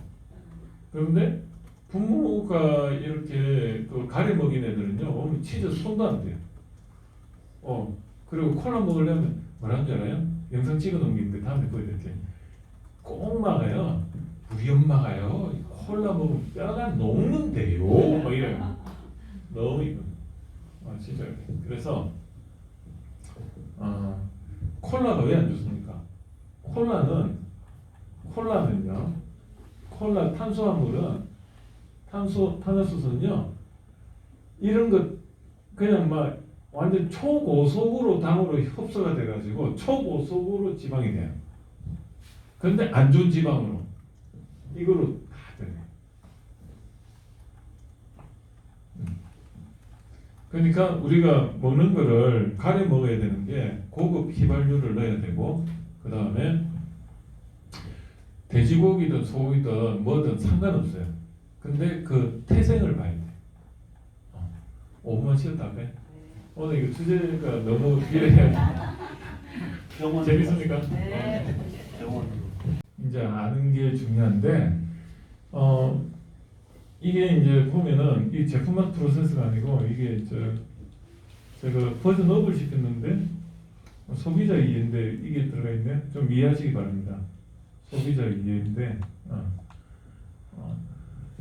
그런데 부모가 이렇게 그 가래 먹인 애들은요, 오면 치즈 손도 안 대요. 그리고 콜라 먹으려면 뭐라는 줄 알아요? 영상 찍어 놓는데 다음에 보여드릴게요. 꼭 막아요. 우리 엄마가요, 콜라 먹으면 뼈가 녹는데요. 막 이래요. 너무 이거. 진짜. 그래서 콜라가 왜 안 좋습니까? 콜라는요, 콜라 탄수화물은 탄화수소는요, 이런 것 그냥 막 완전 초고속으로 당으로 흡수가 돼가지고 초고속으로 지방이 돼요. 근데 안 좋은 지방으로 이거로 다 되네. 그러니까 우리가 먹는 거를 가려 먹어야 되는 게 고급 휘발유를 넣어야 되고, 그 다음에 돼지고기든 소고기든 뭐든 상관없어요. 근데 그 태생을 봐야 돼. 5분만 쉬었다 할까요? 오늘 이거 주제가 너무 길어야 재밌습니까? 네. 이제 아는 게 중요한데, 이게 이제 보면은 이 제품화 프로세스가 아니고 이게 제가 버전업을 시켰는데 소비자 이해인데 이게 들어가 있네. 좀 이해하시기 바랍니다. 소비자 이해인데,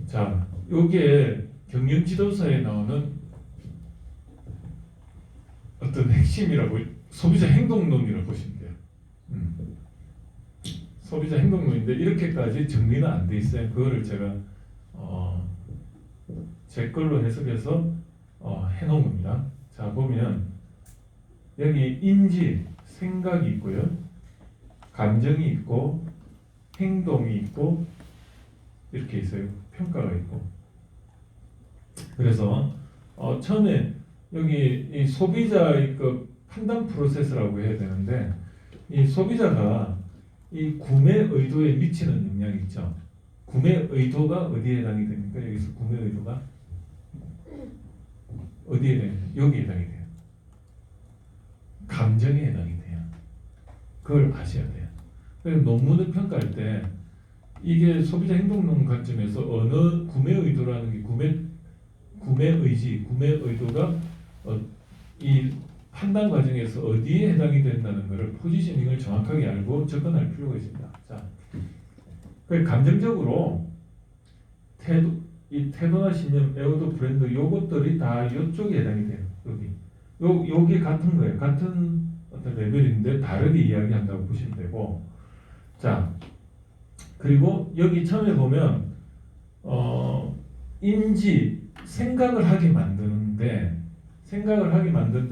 자, 요게 경영 지도서에 나오는 어떤 핵심이라고 소비자 행동론이라고 보시면 돼요. 소비자 행동론인데 이렇게까지 정리는 안 돼 있어요. 그거를 제가 제 걸로 해석해서 해놓은 겁니다. 자, 보면 여기 인지, 생각이 있고요, 감정이 있고, 행동이 있고, 이렇게 있어요. 평가가 있고. 그래서 처음에 여기 이 소비자의 그 판단 프로세스라고 해야 되는데, 이 소비자가 이 구매 의도에 미치는 영향이 있죠. 구매 의도가 어디에 해당이 됩니까? 여기서 구매 의도가 어디에 해당이 돼요? 여기에 해당이 돼요. 감정에 해당이 돼요. 그걸 아셔야 돼요. 그래서 논문을 평가할 때 이게 소비자 행동론 관점에서 어느 구매 의도라는 게 구매 의지, 구매 의도가 이 판단 과정에서 어디에 해당이 된다는 것을 포지셔닝을 정확하게 알고 접근할 필요가 있습니다. 자, 감정적으로 이 태도나 신념, 에어도 브랜드 요것들이 다 이쪽에 해당이 돼요. 요게 같은 거예요. 같은 어떤 레벨인데 다르게 이야기한다고 보시면 되고, 자, 그리고 여기 처음에 보면 인지, 생각을 하게 만드는데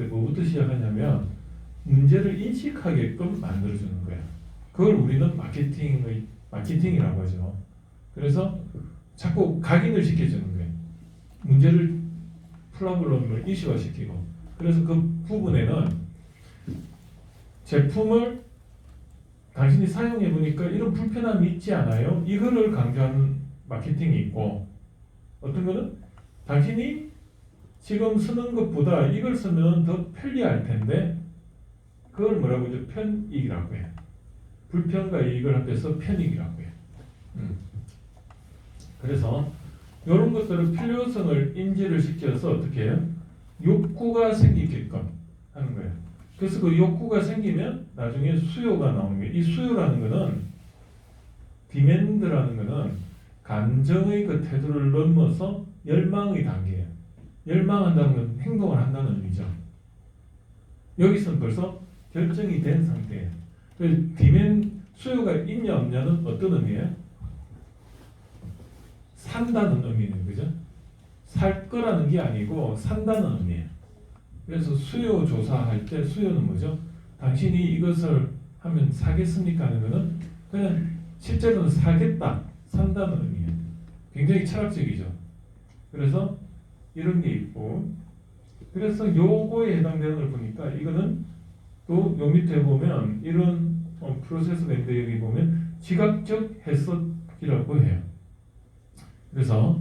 뭐부터 시작하냐면 문제를 인식하게끔 만들어주는 거예요. 그걸 우리는 마케팅이라고 하죠. 그래서 자꾸 각인을 시켜주는 거예요. 문제를 프로블럼을 이슈화시키고. 그래서 그 부분에는 제품을 당신이 사용해 보니까 이런 불편함이 있지 않아요? 이거를 강조하는 마케팅이 있고, 어떤 거는 당신이 지금 쓰는 것보다 이걸 쓰면 더 편리할 텐데, 그걸 뭐라고 하죠? 편익이라고 해요. 불편과 이익을 합해서 편익이라고 해요. 그래서 이런 것들을 필요성을 인지를 시켜서 어떻게 해요? 욕구가 생기게끔 하는 거예요. 그래서 그 욕구가 생기면 나중에 수요가 나오는 거예요. 이 수요라는 거는, 디맨드라는 거는 감정의 그 태도를 넘어서 열망의 단계예요. 열망한다는 건 행동을 한다는 의미죠. 여기서는 벌써 결정이 된 상태예요. 수요가 있냐 없냐는 어떤 의미예요? 산다는 의미는, 그죠? 살 거라는 게 아니고 산다는 의미예요. 그래서 수요 조사할 때 수요는 뭐죠? 당신이 이것을 하면 사겠습니까? 하는 거는 그냥 실제로는 사겠다, 산다는 의미예요. 굉장히 철학적이죠. 그래서 이런 게 있고, 그래서 요거에 해당되는 걸 보니까 이거는 또 요 밑에 보면 이런 프로세스가 있는데 여기 보면 지각적 해석이라고 해요. 그래서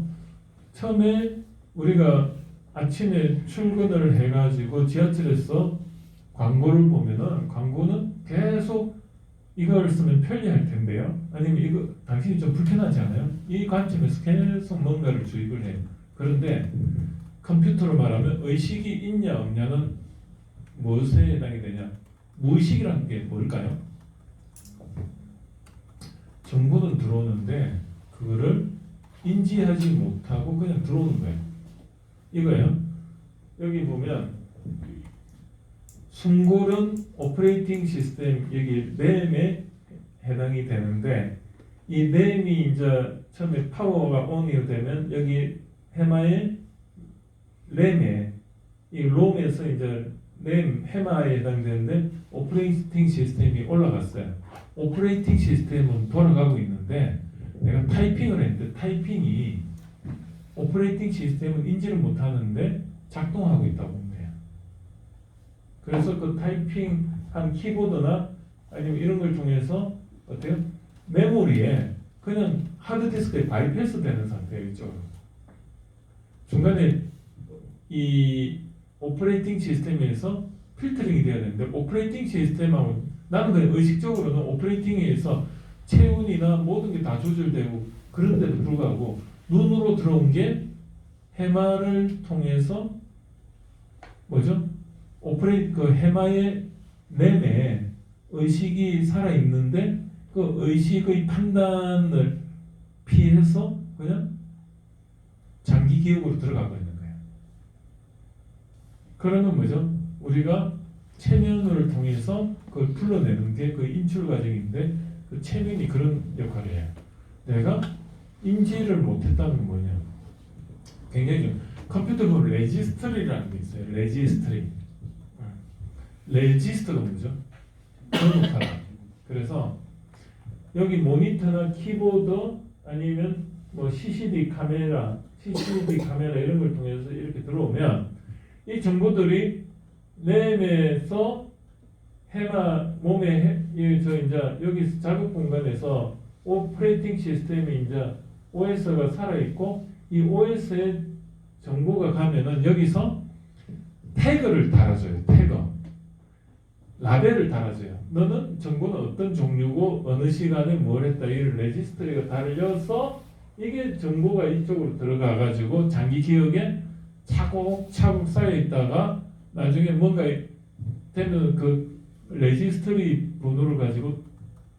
처음에 우리가 아침에 출근을 해가지고 지하철에서 광고를 보면은 광고는 계속 이걸 쓰면 편리할 텐데요. 아니면 이거 당신이 좀 불편하지 않아요? 이 관점에서 계속 뭔가를 주입을 해요. 그런데 컴퓨터로 말하면 의식이 있냐 없냐는 무엇에 해당이 되냐? 무의식이라는 게 뭘까요? 정보는 들어오는데 그거를 인지하지 못하고 그냥 들어오는 거예요. 이거예요. 여기 보면 숨고른 오퍼레이팅 시스템 여기 램에 해당이 되는데 이 램이 이제 처음에 파워가 온이 되면 여기 해마의 램에 이 롬에서 이제 램 해마에 해당되는데 오퍼레이팅 시스템이 올라갔어요. 오퍼레이팅 시스템은 돌아가고 있는데 내가 타이핑을 했는데 타이핑이 오퍼레이팅 시스템은 인지를 못하는데 작동하고 있다고 보면 돼요. 그래서 그 타이핑한 키보드나 아니면 이런 걸 통해서 어때요? 메모리에 그냥 하드디스크에 바이패스 되는 상태예요. 이쪽으로. 중간에 이 오퍼레이팅 시스템에서 필터링이 돼야 되는데 오퍼레이팅 시스템하고 나는 그냥 의식적으로는 오퍼레이팅에서 체온이나 모든 게 다 조절되고 그런데도 불구하고 눈으로 들어온 게 해마를 통해서 뭐죠? 그 해마의 램에 의식이 살아 있는데 그 의식의 판단을 피해서 그냥 장기 기억으로 들어가고 있는 거예요. 그러면 뭐죠? 우리가 체면을 통해서 그걸 풀어내는 게 그 인출 과정인데 그 체면이 그런 역할을 해요. 내가 인지를 못했다는 건 뭐냐? 굉장히 좀 컴퓨터 보면 레지스터리라는 게 있어요. 레지스터리. 레지스터가 뭐죠? 기록하다. 그래서 여기 모니터나 키보드 아니면 뭐 CCD 카메라 이런 걸 통해서 이렇게 들어오면 이 정보들이 램에서 해마 몸에 저 이제 여기 작업 공간에서 오퍼레이팅 시스템이 이제 OS가 살아 있고 이 OS에 정보가 가면은 여기서 태그를 달아줘요. 태그. 라벨을 달아줘요. 너는 정보는 어떤 종류고 어느 시간에 뭘 했다. 이 레지스트리가 달려서 이게 정보가 이쪽으로 들어가 가지고 장기 기억에 차곡차곡 쌓여 있다가 나중에 뭔가 되면 그 레지스트리 번호를 가지고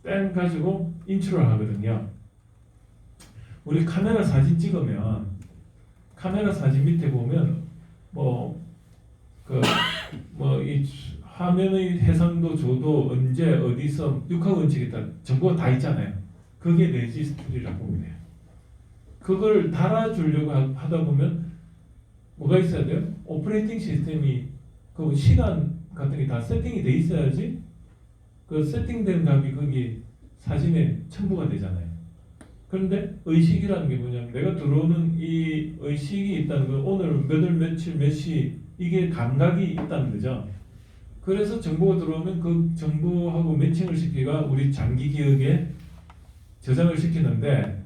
땡 가지고 인출을 하거든요. 우리 카메라 사진 찍으면 카메라 사진 밑에 보면 이 화면의 해상도, 조도, 언제, 어디서, 육하원칙에 따라 정보가 다 있잖아요. 그게 레지스트리라고 보면 돼요. 그걸 달아주려고 하다 보면 뭐가 있어야 돼요? 오퍼레이팅 시스템이 그 시간 같은 게 다 세팅이 돼 있어야지 그 세팅된 값이 거기 사진에 첨부가 되잖아요. 그런데 의식이라는 게 뭐냐면 내가 들어오는 이 의식이 있다는 건 오늘 몇 월 며칠 몇 시 이게 감각이 있다는 거죠. 그래서 정보가 들어오면 그 정보하고 매칭을 시키가 우리 장기 기억에 저장을 시키는데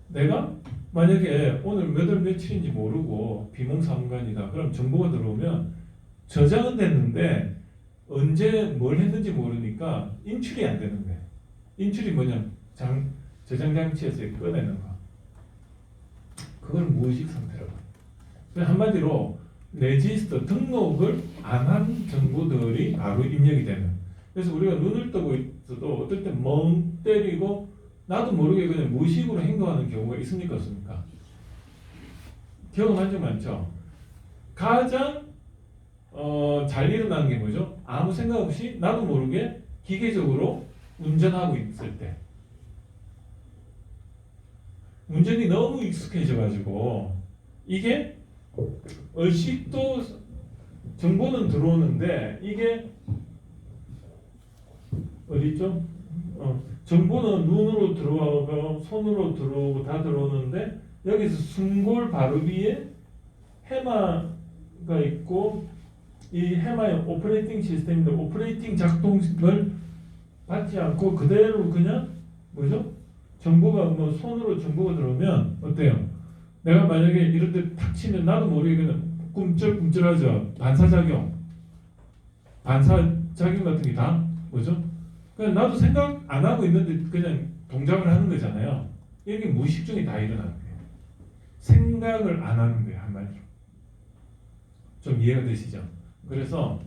내가 만약에 오늘 몇 월 며칠인지 모르고 비몽사몽간이다. 그럼 정보가 들어오면 저장은 됐는데 언제 뭘 했는지 모르니까 인출이 안 되는 거예요. 인출이 뭐냐면 저장 장치에서 꺼내는 거. 그걸 무의식 상태라고 해요. 한마디로 레지스터 등록을 안 한 정보들이 바로 입력이 되는. 그래서 우리가 눈을 뜨고 있어도 어떨 때 멍 때리고 나도 모르게 그냥 무의식으로 행동하는 경우가 있습니까 없습니까? 경험한 적 많죠. 가장 잘 일어나는 게 뭐죠? 아무 생각 없이 나도 모르게 기계적으로 운전하고 있을 때 운전이 너무 익숙해져 가지고 이게 의식도 정보는 들어오는데 이게 어디 있죠? 정보는 눈으로 들어오고 손으로 들어오고 다 들어오는데 여기서 숨골 바로 위에 해마가 있고 이 해마의 오퍼레이팅 시스템인데 오퍼레이팅 작동을 받지 않고 그대로 그냥 뭐죠? 정보가 뭐 손으로 정보가 들어오면 어때요? 내가 만약에 이런 데 탁 치면 나도 모르게 그냥 꿈틀꿈틀하죠. 반사작용 같은 게 다 뭐죠? 그냥 나도 생각 안 하고 있는데 그냥 동작을 하는 거잖아요. 이게 무의식 중에 다 일어나는 거예요. 생각을 안 하는 거예요, 한마디로. 좀 이해가 되시죠? 그래서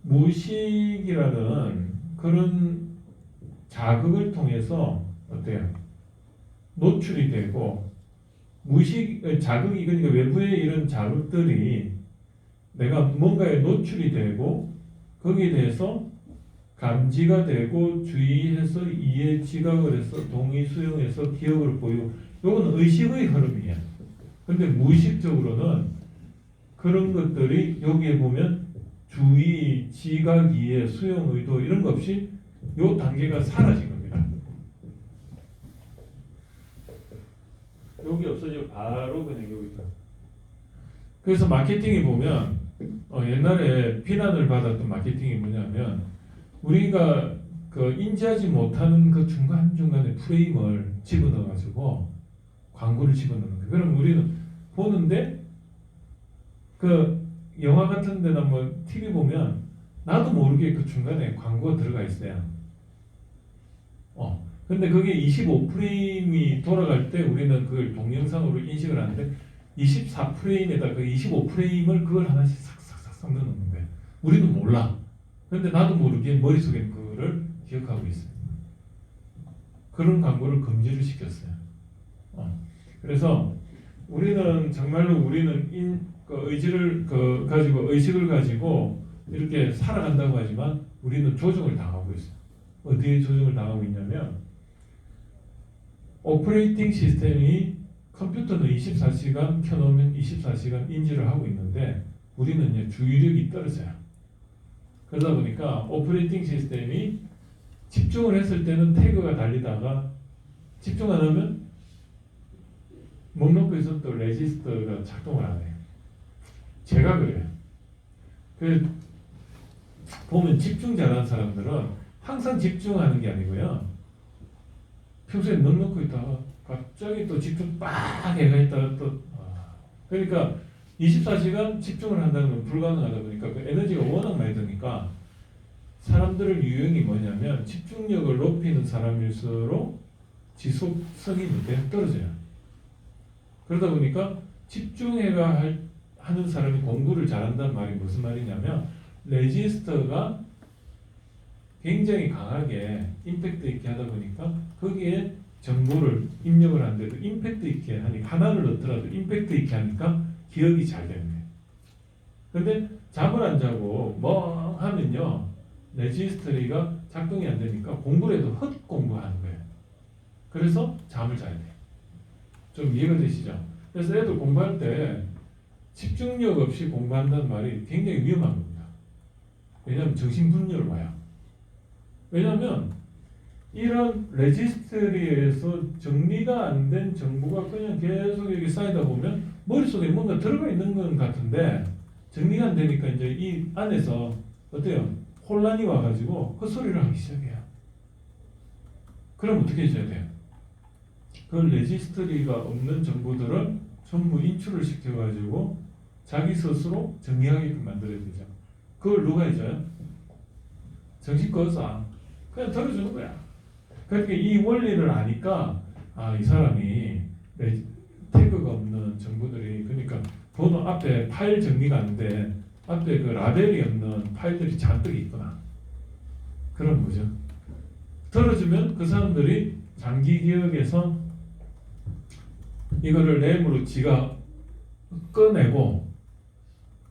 무의식이라는 그런 자극을 통해서 어때요? 노출이 되고 무의식 자극이 그러니까 외부의 이런 자극들이 내가 뭔가에 노출이 되고 거기에 대해서 감지가 되고 주의해서 이해 지각을 해서 동의 수용해서 기억을 보이고 이건 의식의 흐름이에요. 근데 무의식적으로는 그런 것들이 여기에 보면 주의, 지각, 이해, 수용, 의도 이런 거 없이 이 단계가 사라진 겁니다. 여기 없어지고 바로 그냥 여기다. 그래서 마케팅이 보면 옛날에 비난을 받았던 마케팅이 뭐냐면 우리가 그 인지하지 못하는 그 중간중간에 프레임을 집어넣어가지고 광고를 집어넣는 거예요. 그럼 우리는 보는데 그 영화 같은 데나 뭐 TV 보면 나도 모르게 그 중간에 광고가 들어가 있어요. 근데 그게 25프레임이 돌아갈 때 우리는 그걸 동영상으로 인식을 하는데 24프레임에다 그 25프레임을 그걸 하나씩 싹싹싹 넣는 거예요. 우리는 몰라. 근데 나도 모르게 머릿속에 그거를 기억하고 있어요. 그런 광고를 금지를 시켰어요. 그래서 우리는 정말로 우리는 의지를 가지고 의식을 가지고 이렇게 살아간다고 하지만 우리는 조종을 당하고 있어요. 어디에 조종을 당하고 있냐면 오퍼레이팅 시스템이 컴퓨터는 24시간 켜놓으면 24시간 인지를 하고 있는데 우리는 주의력이 떨어져요. 그러다 보니까 오퍼레이팅 시스템이 집중을 했을 때는 태그가 달리다가 집중 안 하면 목록에서 또 레지스터가 작동을 안 해요. 제가 그래요. 그 보면 집중 잘하는 사람들은 항상 집중하는 게 아니고요. 평소에 넉넉히 있다가 갑자기 또 집중 빡 해가 있다가 또 그러니까 24시간 집중을 한다는 건 불가능하다 보니까 그 에너지가 워낙 많이 드니까 사람들의 유형이 뭐냐면 집중력을 높이는 사람일수록 지속성이 떨어져요. 그러다 보니까 집중해가 하는 사람이 공부를 잘한다는 말이 무슨 말이냐면 레지스터가 굉장히 강하게 임팩트 있게 하다 보니까 거기에 정보를 입력을 하는데도 임팩트 있게 하니까 하나를 넣더라도 임팩트 있게 하니까 기억이 잘 되는 거예요. 근데 잠을 안 자고 뭐 하면요 레지스터리가 작동이 안 되니까 공부를 해도 헛공부하는 거예요. 그래서 잠을 자야 돼요. 좀 이해가 되시죠? 그래서 애들 공부할 때 집중력 없이 공부한다는 말이 굉장히 위험한 겁니다. 왜냐하면 정신분열을 와요. 왜냐하면 이런 레지스트리에서 정리가 안 된 정보가 그냥 계속 여기 쌓이다 보면 머릿속에 뭔가 들어가 있는 것 같은데 정리가 안 되니까 이제 이 안에서 어때요? 혼란이 와가지고 헛소리를 하기 시작해요. 그럼 어떻게 해줘야 돼요? 그 레지스트리가 없는 정보들을 전부 인출을 시켜가지고 자기 스스로 정리하게끔 만들어야 되죠. 그걸 누가 해줘요? 정신과 의사. 그냥 들어주는 거야. 그러니까 이 원리를 아니까 이 사람이 태그가 없는 정보들이 그러니까 번호 앞에 파일 정리가 안 돼. 앞에 그 라벨이 없는 파일들이 잔뜩 있구나. 그런 거죠. 들어주면 그 사람들이 장기 기억에서 이거를 램으로 지가 꺼내고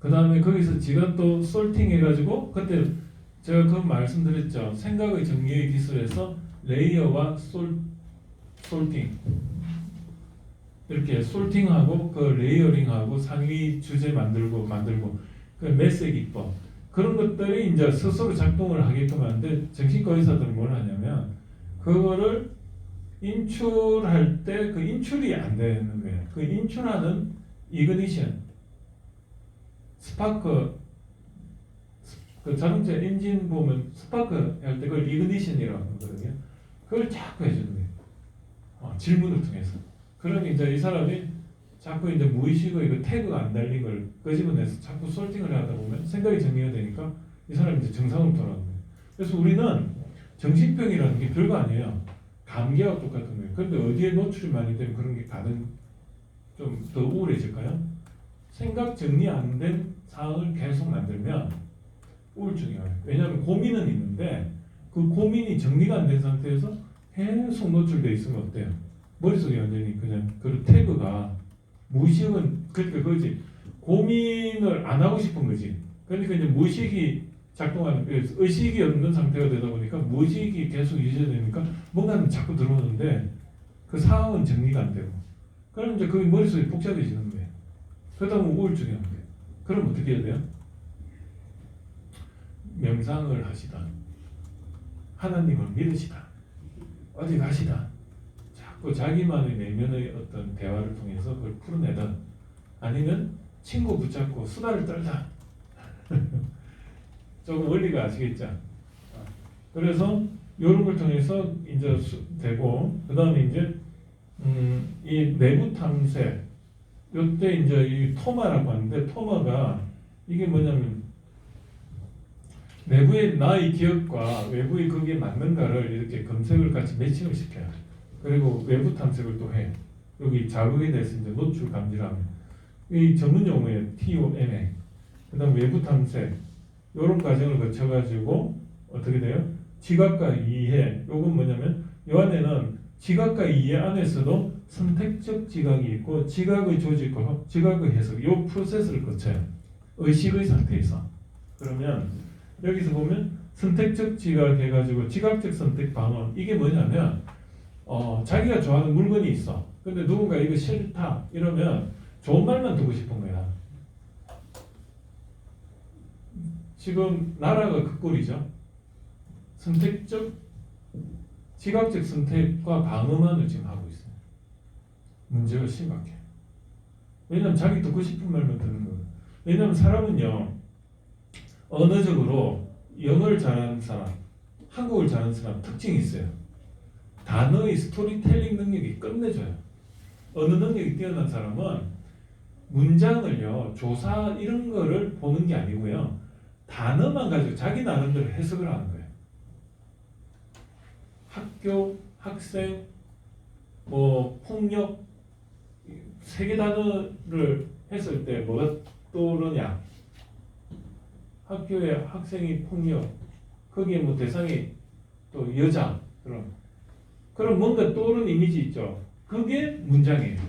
그 다음에 거기서 지가 또 솔팅 해가지고 그때 제가 그 말씀드렸죠. 생각의 정리의 기술에서 레이어와 솔팅 이렇게 솔팅하고 그 레이어링하고 상위 주제 만들고 그 메세 기법 그런 것들이 이제 스스로 작동을 하게끔 하는데 정신과 의사들은 뭘 하냐면 그거를 인출할 때 그 인출이 안 되는 거예요. 그 인출하는 이그니션 스파크 그 자동차 엔진 보면 스파크 할 때 그걸 이그니션이라고 하거든요. 그걸 자꾸 해주는 거예요. 질문을 통해서. 그러니 이제 이 사람이 자꾸 이제 무의식의 그 태그가 안 달린 걸 끄집어내서 자꾸 솔팅을 하다 보면 생각이 정리가 되니까 이 사람이 이제 정상으로 돌아가는 거예요. 그래서 우리는 정신병이라는 게 별거 아니에요. 감기와 똑같은 거예요. 그런데 어디에 노출이 많이 되면 그런 게 가능 좀 더 우울해질까요? 생각 정리 안 된 상황을 계속 만들면 우울증이 와요. 왜냐하면 고민은 있는데 그 고민이 정리가 안 된 상태에서 계속 노출돼 있으면 어때요? 머릿속에 완전히 그냥 그 태그가 무의식은 그러니까 그거지. 고민을 안 하고 싶은 거지. 그러니까 이제 무의식이 작동하는 의식이 없는 상태가 되다 보니까 무의식이 계속 유지되니까 뭔가는 자꾸 들어오는데 그 상황은 정리가 안 되고 그럼 이제 그게 머릿속에 복잡해지는 거예요. 그러다 보면 우울증이 오는 거예요. 그럼 어떻게 해야 돼요? 명상을 하시다. 하나님을 믿으시다. 어디 가시다. 자꾸 자기만의 내면의 어떤 대화를 통해서 그걸 풀어내든 아니면 친구 붙잡고 수다를 떨다. 조금 원리가 아시겠죠? 그래서 이런 걸 통해서 이제 되고 그 다음에 이제 이 내부 탐색 요때 이제 이 토마라고 하는데 토마가 이게 뭐냐면 내부의 나의 기억과 외부의 그게 맞는가를 이렇게 검색을 같이 매칭을 시켜요. 그리고 외부 탐색을 또 해. 여기 자극에 대해서 이제 노출 감지라면 이 전문 용어예요. TOMA. 그다음 외부 탐색 이런 과정을 거쳐가지고 어떻게 돼요? 지각과 이해. 요건 뭐냐면 요 안에는 지각과 이해 안에서도 선택적 지각이 있고 지각의 조직과 지각의 해석 요 프로세스를 거쳐요. 의식의 상태에서. 그러면 여기서 보면 선택적 지각 해가지고 지각적 선택 방어 이게 뭐냐면 자기가 좋아하는 물건이 있어. 근데 누군가 이거 싫다 이러면 좋은 말만 듣고 싶은 거야. 지금 나라가 그 꼴이죠. 선택적 지각적 선택과 방어만을 지금 하고 있어요. 문제가 심각해. 왜냐하면 자기 듣고 싶은 말만 듣는 거예요. 왜냐하면 사람은요 언어적으로 영어를 잘하는 사람, 한국어를 잘하는 사람 특징이 있어요. 단어의 스토리텔링 능력이 끝내줘요. 언어 능력이 뛰어난 사람은 문장을요 조사 이런 거를 보는 게 아니고요 단어만 가지고 자기 나름대로 해석을 하는 거예요. 학교, 학생, 뭐 폭력 세 개 단어를 했을 때 뭐가 떠오르냐? 학교에 학생이 폭력, 거기에 뭐 대상이 또 여자 그럼 뭔가 떠오르는 이미지 있죠. 그게 문장이에요.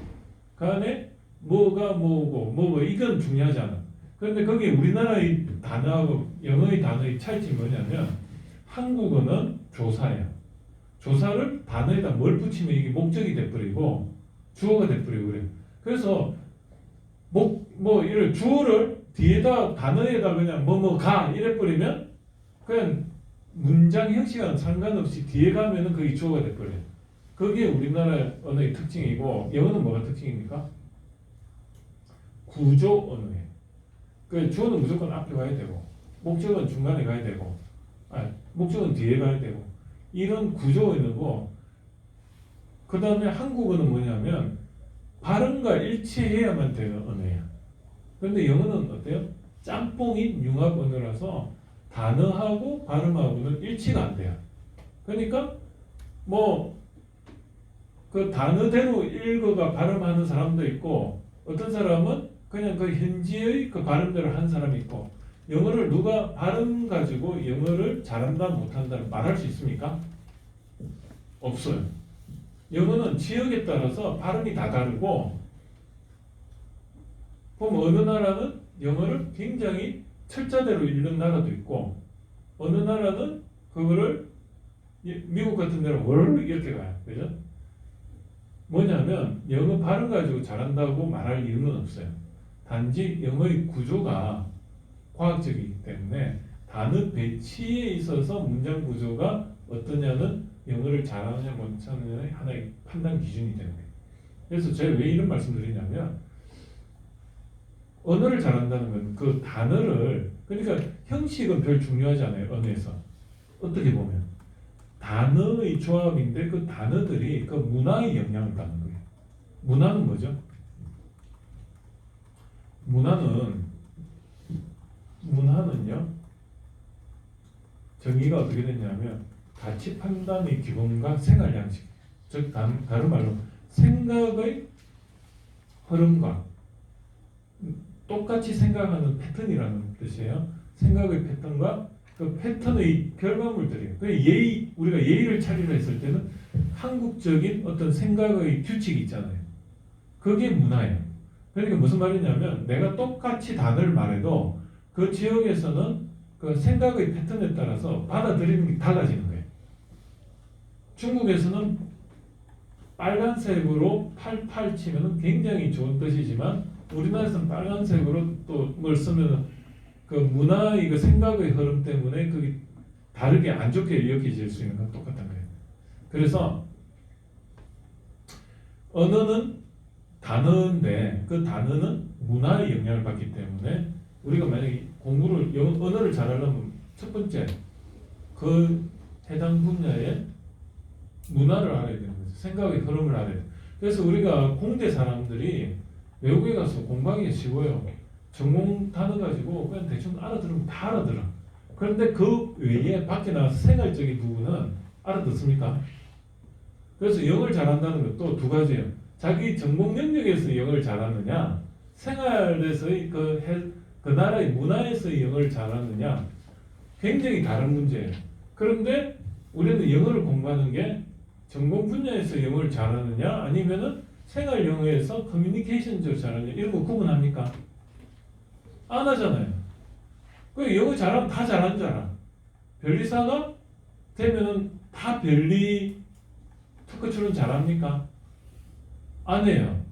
그 안에 뭐가 뭐고 이건 중요하지 않아. 그런데 거기에 우리나라의 단어하고 영어의 단어의 차이점이 뭐냐면 한국어는 조사예요. 조사를 단어에다 뭘 붙이면 이게 목적이 돼버리고 주어가 돼버리고 그래요. 그래서 이런 주어를 뒤에다 단어에다 그냥 가 이래버리면 그냥 문장 형식과는 상관없이 뒤에 가면은 그게 주어가 돼버려요. 그게 우리나라 언어의 특징이고 영어는 뭐가 특징입니까? 구조 언어예요. 그 주어는 무조건 앞에 가야 되고 목적은 중간에 가야 되고 목적은 뒤에 가야 되고 이런 구조 언어고 그 다음에 한국어는 뭐냐면 발음과 일치해야만 되는 언어예요. 그런데 영어는 어때요? 짬뽕인 융합 언어라서 단어하고 발음하고는 일치가 안 돼요. 그러니까 그 단어대로 읽어가 발음하는 사람도 있고 어떤 사람은 그냥 그 현지의 그 발음대로 하는 사람이 있고 영어를 누가 발음 가지고 영어를 잘한다 못한다 말할 수 있습니까? 없어요. 영어는 지역에 따라서 발음이 다 다르고 그럼 어느 나라는 영어를 굉장히 철자대로 읽는 나라도 있고 어느 나라는 그거를 미국 같은 데는 월 이렇게 가요. 그죠? 뭐냐면 영어 발음 가지고 잘한다고 말할 이유는 없어요. 단지 영어의 구조가 과학적이기 때문에 단어 배치에 있어서 문장 구조가 어떠냐는 영어를 잘하느냐 못하느냐의 하나의 판단 기준이 되는 거예요. 그래서 제가 왜 이런 말씀 드리냐면 언어를 잘한다는 건 그 단어를 그러니까 형식은 별 중요하지 않아요. 언어에서 어떻게 보면 단어의 조합인데 그 단어들이 그 문화에 영향을 받는 거예요. 문화는 뭐죠? 문화는요 정의가 어떻게 되냐면 가치 판단의 기본과 생활 양식, 즉 다른 말로 생각의 흐름과 똑같이 생각하는 패턴이라는 뜻이에요. 생각의 패턴과 그 패턴의 결과물들이에요. 우리가 예의를 차리려 했을 때는 한국적인 어떤 생각의 규칙이 있잖아요. 그게 문화예요. 그러니까 무슨 말이냐면 내가 똑같이 단어를 말해도 그 지역에서는 그 생각의 패턴에 따라서 받아들이는 게 달라지는 거예요. 중국에서는 빨간색으로 88 치면 굉장히 좋은 뜻이지만 우리나라에서는 빨간색으로 또 뭘 쓰면 그 문화의 그 생각의 흐름 때문에 그게 다르게 안 좋게 여겨질 수 있는 건 똑같은 거예요. 그래서 언어는 단어인데 그 단어는 문화의 영향을 받기 때문에 우리가 만약에 언어를 잘하려면 첫 번째 그 해당 분야의 문화를 알아야 되는 거죠. 생각의 흐름을 알아야 돼요. 그래서 우리가 공대 사람들이 외국에 가서 공부하기가 쉬워요. 전공 단어 가지고 그냥 대충 알아들으면 다 알아들어. 그런데 그 외에 밖에 나가서 생활적인 부분은 알아듣습니까? 그래서 영어를 잘한다는 것도 두 가지예요. 자기 전공 영역에서 영어를 잘하느냐, 생활에서의 그 나라의 문화에서의 영어를 잘하느냐, 굉장히 다른 문제예요. 그런데 우리는 영어를 공부하는 게 전공 분야에서 영어를 잘하느냐, 아니면은 생활 영어에서 커뮤니케이션적으로 잘하느냐, 이런 거 구분합니까? 안 하잖아요. 그 영어 잘하면 다 잘하는 줄 알아. 변리사가 되면은 다 변리 특허출은 잘합니까? 안 해요.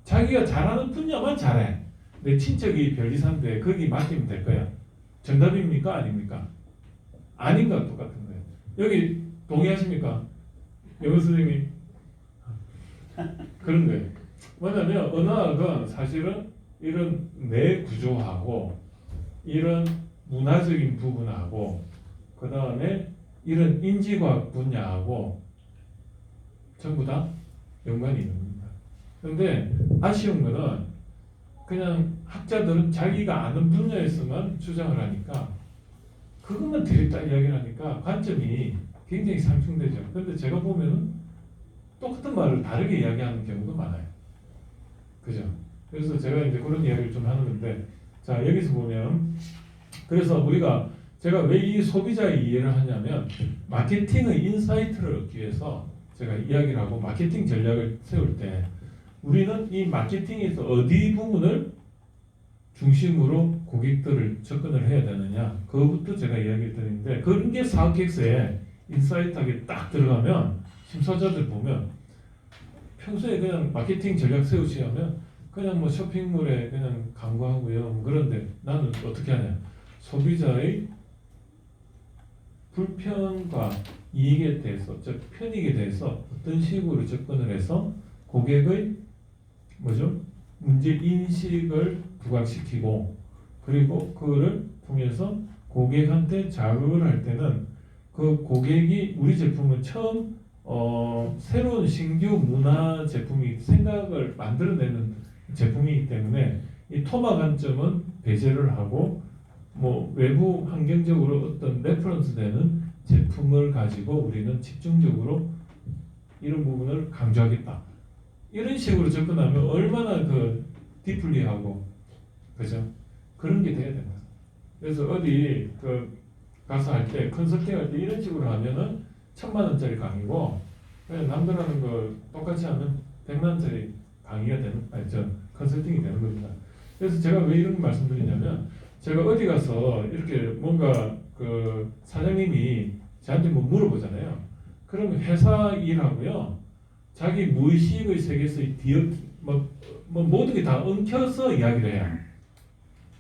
자기가 잘하는 분야만 잘해. 내 친척이 변리사인데 거기 맡기면 될 거야. 정답입니까? 아닙니까? 아닌 것 똑같은 거예요. 여기 동의하십니까? 영어 선생님? 그런 거예요. 뭐냐면 언어학은 사실은 이런 뇌 구조하고 이런 문화적인 부분하고 그 다음에 이런 인지과학 분야하고 전부 다 연관이 있는 겁니다. 그런데 아쉬운 거는 그냥 학자들은 자기가 아는 분야에서만 주장을 하니까 그것만 드립다 이야기를 하니까 관점이 굉장히 상충되죠. 그런데 제가 보면은 똑같은 말을 다르게 이야기하는 경우도 많아요. 그죠? 그래서 제가 이제 그런 이야기를 좀 하는 건데, 자, 여기서 보면, 그래서 제가 왜 이 소비자의 이해를 하냐면, 마케팅의 인사이트를 얻기 위해서 제가 이야기를 하고, 마케팅 전략을 세울 때, 우리는 이 마케팅에서 어디 부분을 중심으로 고객들을 접근을 해야 되느냐, 그것부터 제가 이야기를 드리는데, 그런 게 사업 계획서에 인사이트하게 딱 들어가면, 심사자들 보면, 평소에 그냥 마케팅 전략 세우시면, 그냥 뭐 쇼핑몰에 그냥 광고하고요. 그런데 나는 어떻게 하냐? 소비자의 불편과 이익에 대해서, 즉 편익에 대해서 어떤 식으로 접근을 해서 고객의 문제 인식을 부각시키고 그리고 그거를 통해서 고객한테 자극을 할 때는 그 고객이 우리 제품을 처음 새로운 신규 문화 제품이 생각을 만들어내는 제품이기 때문에 이 토마 관점은 배제를 하고 뭐 외부 환경적으로 어떤 레퍼런스 되는 제품을 가지고 우리는 집중적으로 이런 부분을 강조하겠다. 이런 식으로 접근하면 얼마나 그 디플리하고 그죠? 그런 게 돼야 됩니다. 그래서 어디 그 가서 할 때 컨설팅 할 때 이런 식으로 하면은 1,000만 원짜리 강의고 그냥 남들 하는 거 똑같이 하면 100만 원짜리 강의가 되는 컨설팅이 되는 겁니다. 그래서 제가 왜 이런 말씀드리냐면 제가 어디 가서 이렇게 뭔가 그 사장님이 저한테 뭐 물어보잖아요. 그러면 회사 일하고요. 자기 무의식의 세계에서의 모든 게 다 엉켜서 이야기를 해요.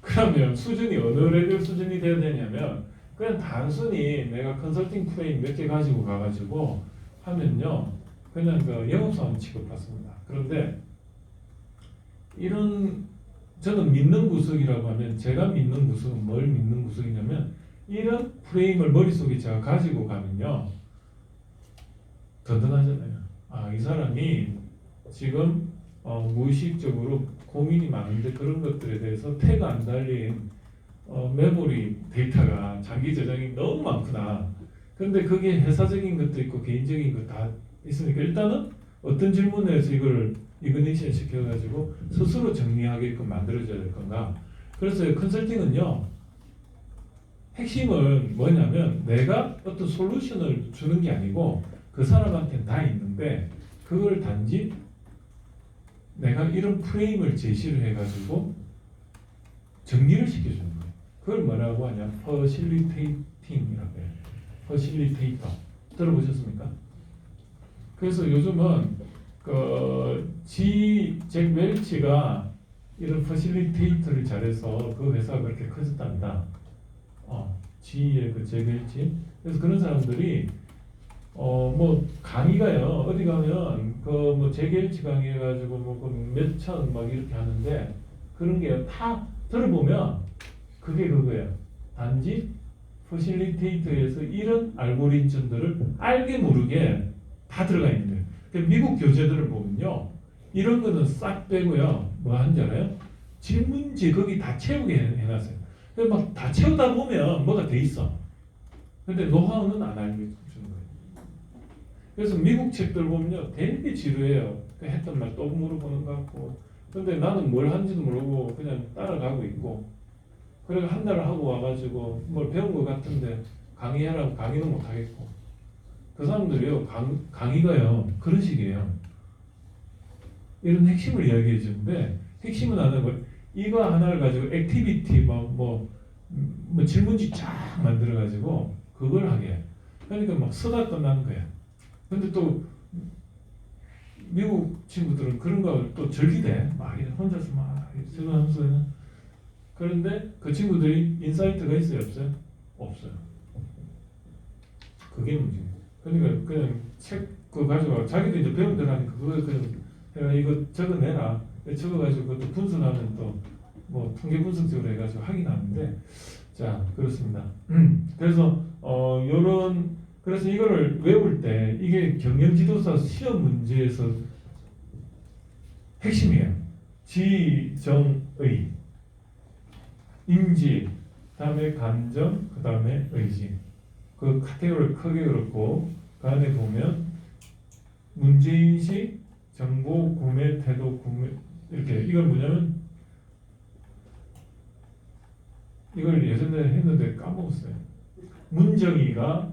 그러면 수준이 어느 레벨 수준이 되어야 되냐면 그냥 단순히 내가 컨설팅 프레임 몇 개 가지고 가가지고 하면요. 그냥 그 영업사원 취급받습니다. 그런데 이런 저는 믿는 구석이라고 하면 제가 믿는 구석은 뭘 믿는 구석이냐면 이런 프레임을 머릿속에 제가 가지고 가면요. 든든하잖아요. 아, 이 사람이 지금 무의식적으로 고민이 많은데 그런 것들에 대해서 태가 안 달린 메모리 데이터가 장기 저장이 너무 많구나. 근데 그게 회사적인 것도 있고 개인적인 것 다 있으니까 일단은 어떤 질문에 해서 이걸 이그니션 시켜가지고 스스로 정리하게끔 만들어줘야 될 건가. 그래서 컨설팅은요, 핵심은 뭐냐면 내가 어떤 솔루션을 주는 게 아니고 그 사람한테는 다 있는데 그걸 단지 내가 이런 프레임을 제시를 해가지고 정리를 시켜주는 거예요. 그걸 뭐라고 하냐? 퍼실리테이팅이라고 해요. 퍼실리테이터 들어보셨습니까? 그래서 요즘은 잭 웰치가 이런 퍼실리테이터를 잘해서 그 회사가 그렇게 커졌답니다. G의 잭 웰치. 그래서 그런 사람들이 뭐 강의가요. 어디 가면 잭 웰치 강의 해가지고 몇천 막 이렇게 하는데 그런 게 다 들어보면 그게 그거예요. 단지 퍼실리테이터에서 이런 알고리즘들을 알게 모르게 다 들어가 있는 거예요. 그러니까 미국 교재들을 보면요, 이런 거는 싹 빼고요, 뭐 하는지 알아요? 질문지 거기 다 채우게 해놨어요. 그래서 막 다 채우다 보면 뭐가 돼 있어. 근데 노하우는 안 알려주는 거예요. 그래서 미국 책들 보면요, 되게 지루해요. 했던 말 또 물어보는 것 같고. 근데 나는 뭘 하는지도 모르고 그냥 따라가고 있고. 그래서 한 달을 하고 와가지고 뭘 배운 것 같은데 강의하라고 강의는 못 하겠고. 그 사람들이요, 강의가요, 그런 식이에요. 이런 핵심을 이야기해 주는데, 핵심은 안 하고, 이거 하나를 가지고 액티비티, 뭐 질문지 쫙 만들어가지고, 그걸 하게 해. 그러니까 막 쓰다 끝나는 거야. 근데 또, 미국 친구들은 그런 걸 또 즐기대. 막 혼자서 막 저거 하면서. 그런데 그 친구들이 인사이트가 있어요, 없어요? 없어요. 그게 문제예요. 그러니까 그냥 책 그거 가지고 자기도 이제 배운 대로 하니까 그거 그냥 내가 이거 적어내라. 적어가지고 그것도 분석하면 또 뭐 통계 분석적으로 해가지고 하긴 하는데, 자 그렇습니다. 그래서 요런 그래서 이거를 외울 때 이게 경영지도사 시험 문제에서 핵심이에요. 지정의, 인지, 그다음에 감정, 그다음에 의지. 그 카테고리를 크게 그렇고 그 안에 보면 문제인식, 정보, 구매, 태도, 구매 이렇게. 이건 뭐냐면 이걸 예전에 했는데 까먹었어요. 문정이가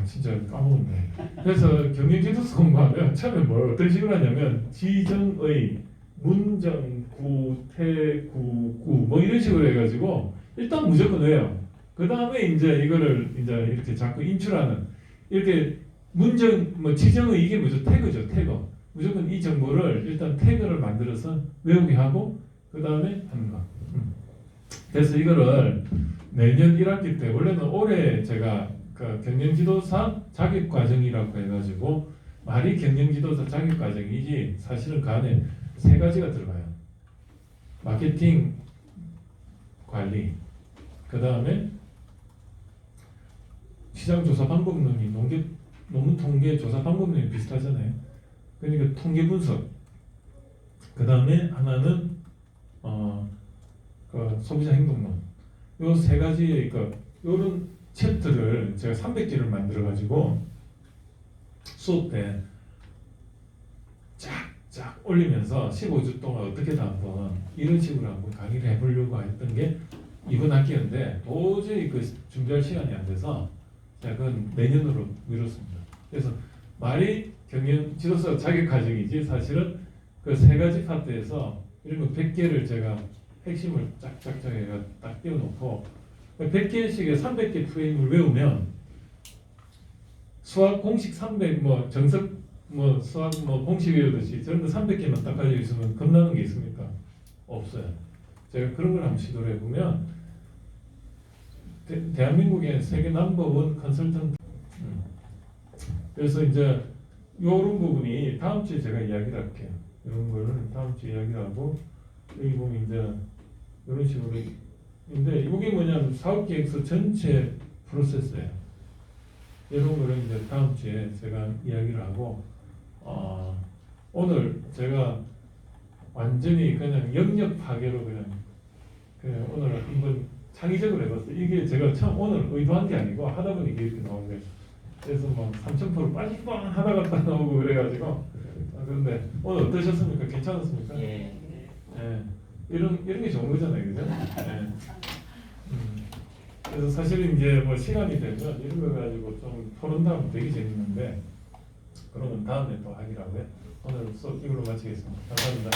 진짜 까먹었네. 그래서 경영지도서 공부하면 처음에 어떤 식으로 하냐면 지정의, 문정, 구, 태, 구 뭐 이런 식으로 해가지고 일단 무조건 외요. 그 다음에 이제 이거를 이제 이렇게 자꾸 인출하는, 이렇게 문정 지정의 이게 뭐죠? 태그죠. 태그. 무조건 이 정보를 일단 태그를 만들어서 외우게 하고 그 다음에 하는 거. 그래서 이거를 내년 1학기 때, 원래는 올해 제가 그 경영지도사 자격과정이라고 해가지고 말이 경영지도사 자격과정이지 사실은 그 안에 세 가지가 들어가요. 마케팅 관리, 그 다음에 시장조사 방법론이 논문 통계 조사 방법론이 비슷하잖아요. 그러니까 통계 분석, 그 다음에 하나는 그 소비자 행동론. 요 세 가지 요런 챕터를 제가 300개를 만들어 가지고 수업 때 쫙쫙 올리면서 15주 동안 어떻게든 한번 이런 식으로 한번 강의를 해보려고 했던 게 이번 학기였는데 도저히 준비할 시간이 안 돼서 제가 그건 내년으로 미뤘습니다. 그래서 말이 경영 지도사 자격 과정이지 사실은 그 세 가지 파트에서 이런 거 100개를 제가 핵심을 짝짝짝 해가 딱 띄워놓고 100개씩의 300개 프레임을 외우면 수학 공식 300 정석 수학 공식 외우듯이 저런 거 300개만 딱 가지고 있으면 겁나는 게 있습니까? 없어요. 제가 그런 걸 한번 시도를 해보면 대한민국의 세계 넘버원 컨설턴트. 그래서 이제 이런 부분이 다음 주에 제가 이야기를 할게요. 이런 거를 다음 주에 이야기를 하고, 여기 보면 이제 이런 식으로. 근데 이게 뭐냐면 사업계획서 전체 프로세스예요. 이런 거를 이제 다음 주에 제가 이야기를 하고, 오늘 제가 완전히 그냥 영역 파괴로 그냥 오늘 한번 창의적으로 해봤어요. 이게 제가 처음 오늘 의도한 게 아니고 하다 보니 이렇게 나온 거예요. 그래서 막 3,000% 빨리빨리 하다가 딱 나오고 그래가지고 그런데 오늘 어떠셨습니까? 괜찮았습니까? 예. 예. 이런 게 좋은 거잖아요, 그죠? 예. 그래서 사실 이제 뭐 시간이 되면 이런 거 가지고 좀 토론하면 되게 재밌는데 그러면 다음에 또 하기로 하고요. 오늘 수업 이걸로 마치겠습니다. 감사합니다.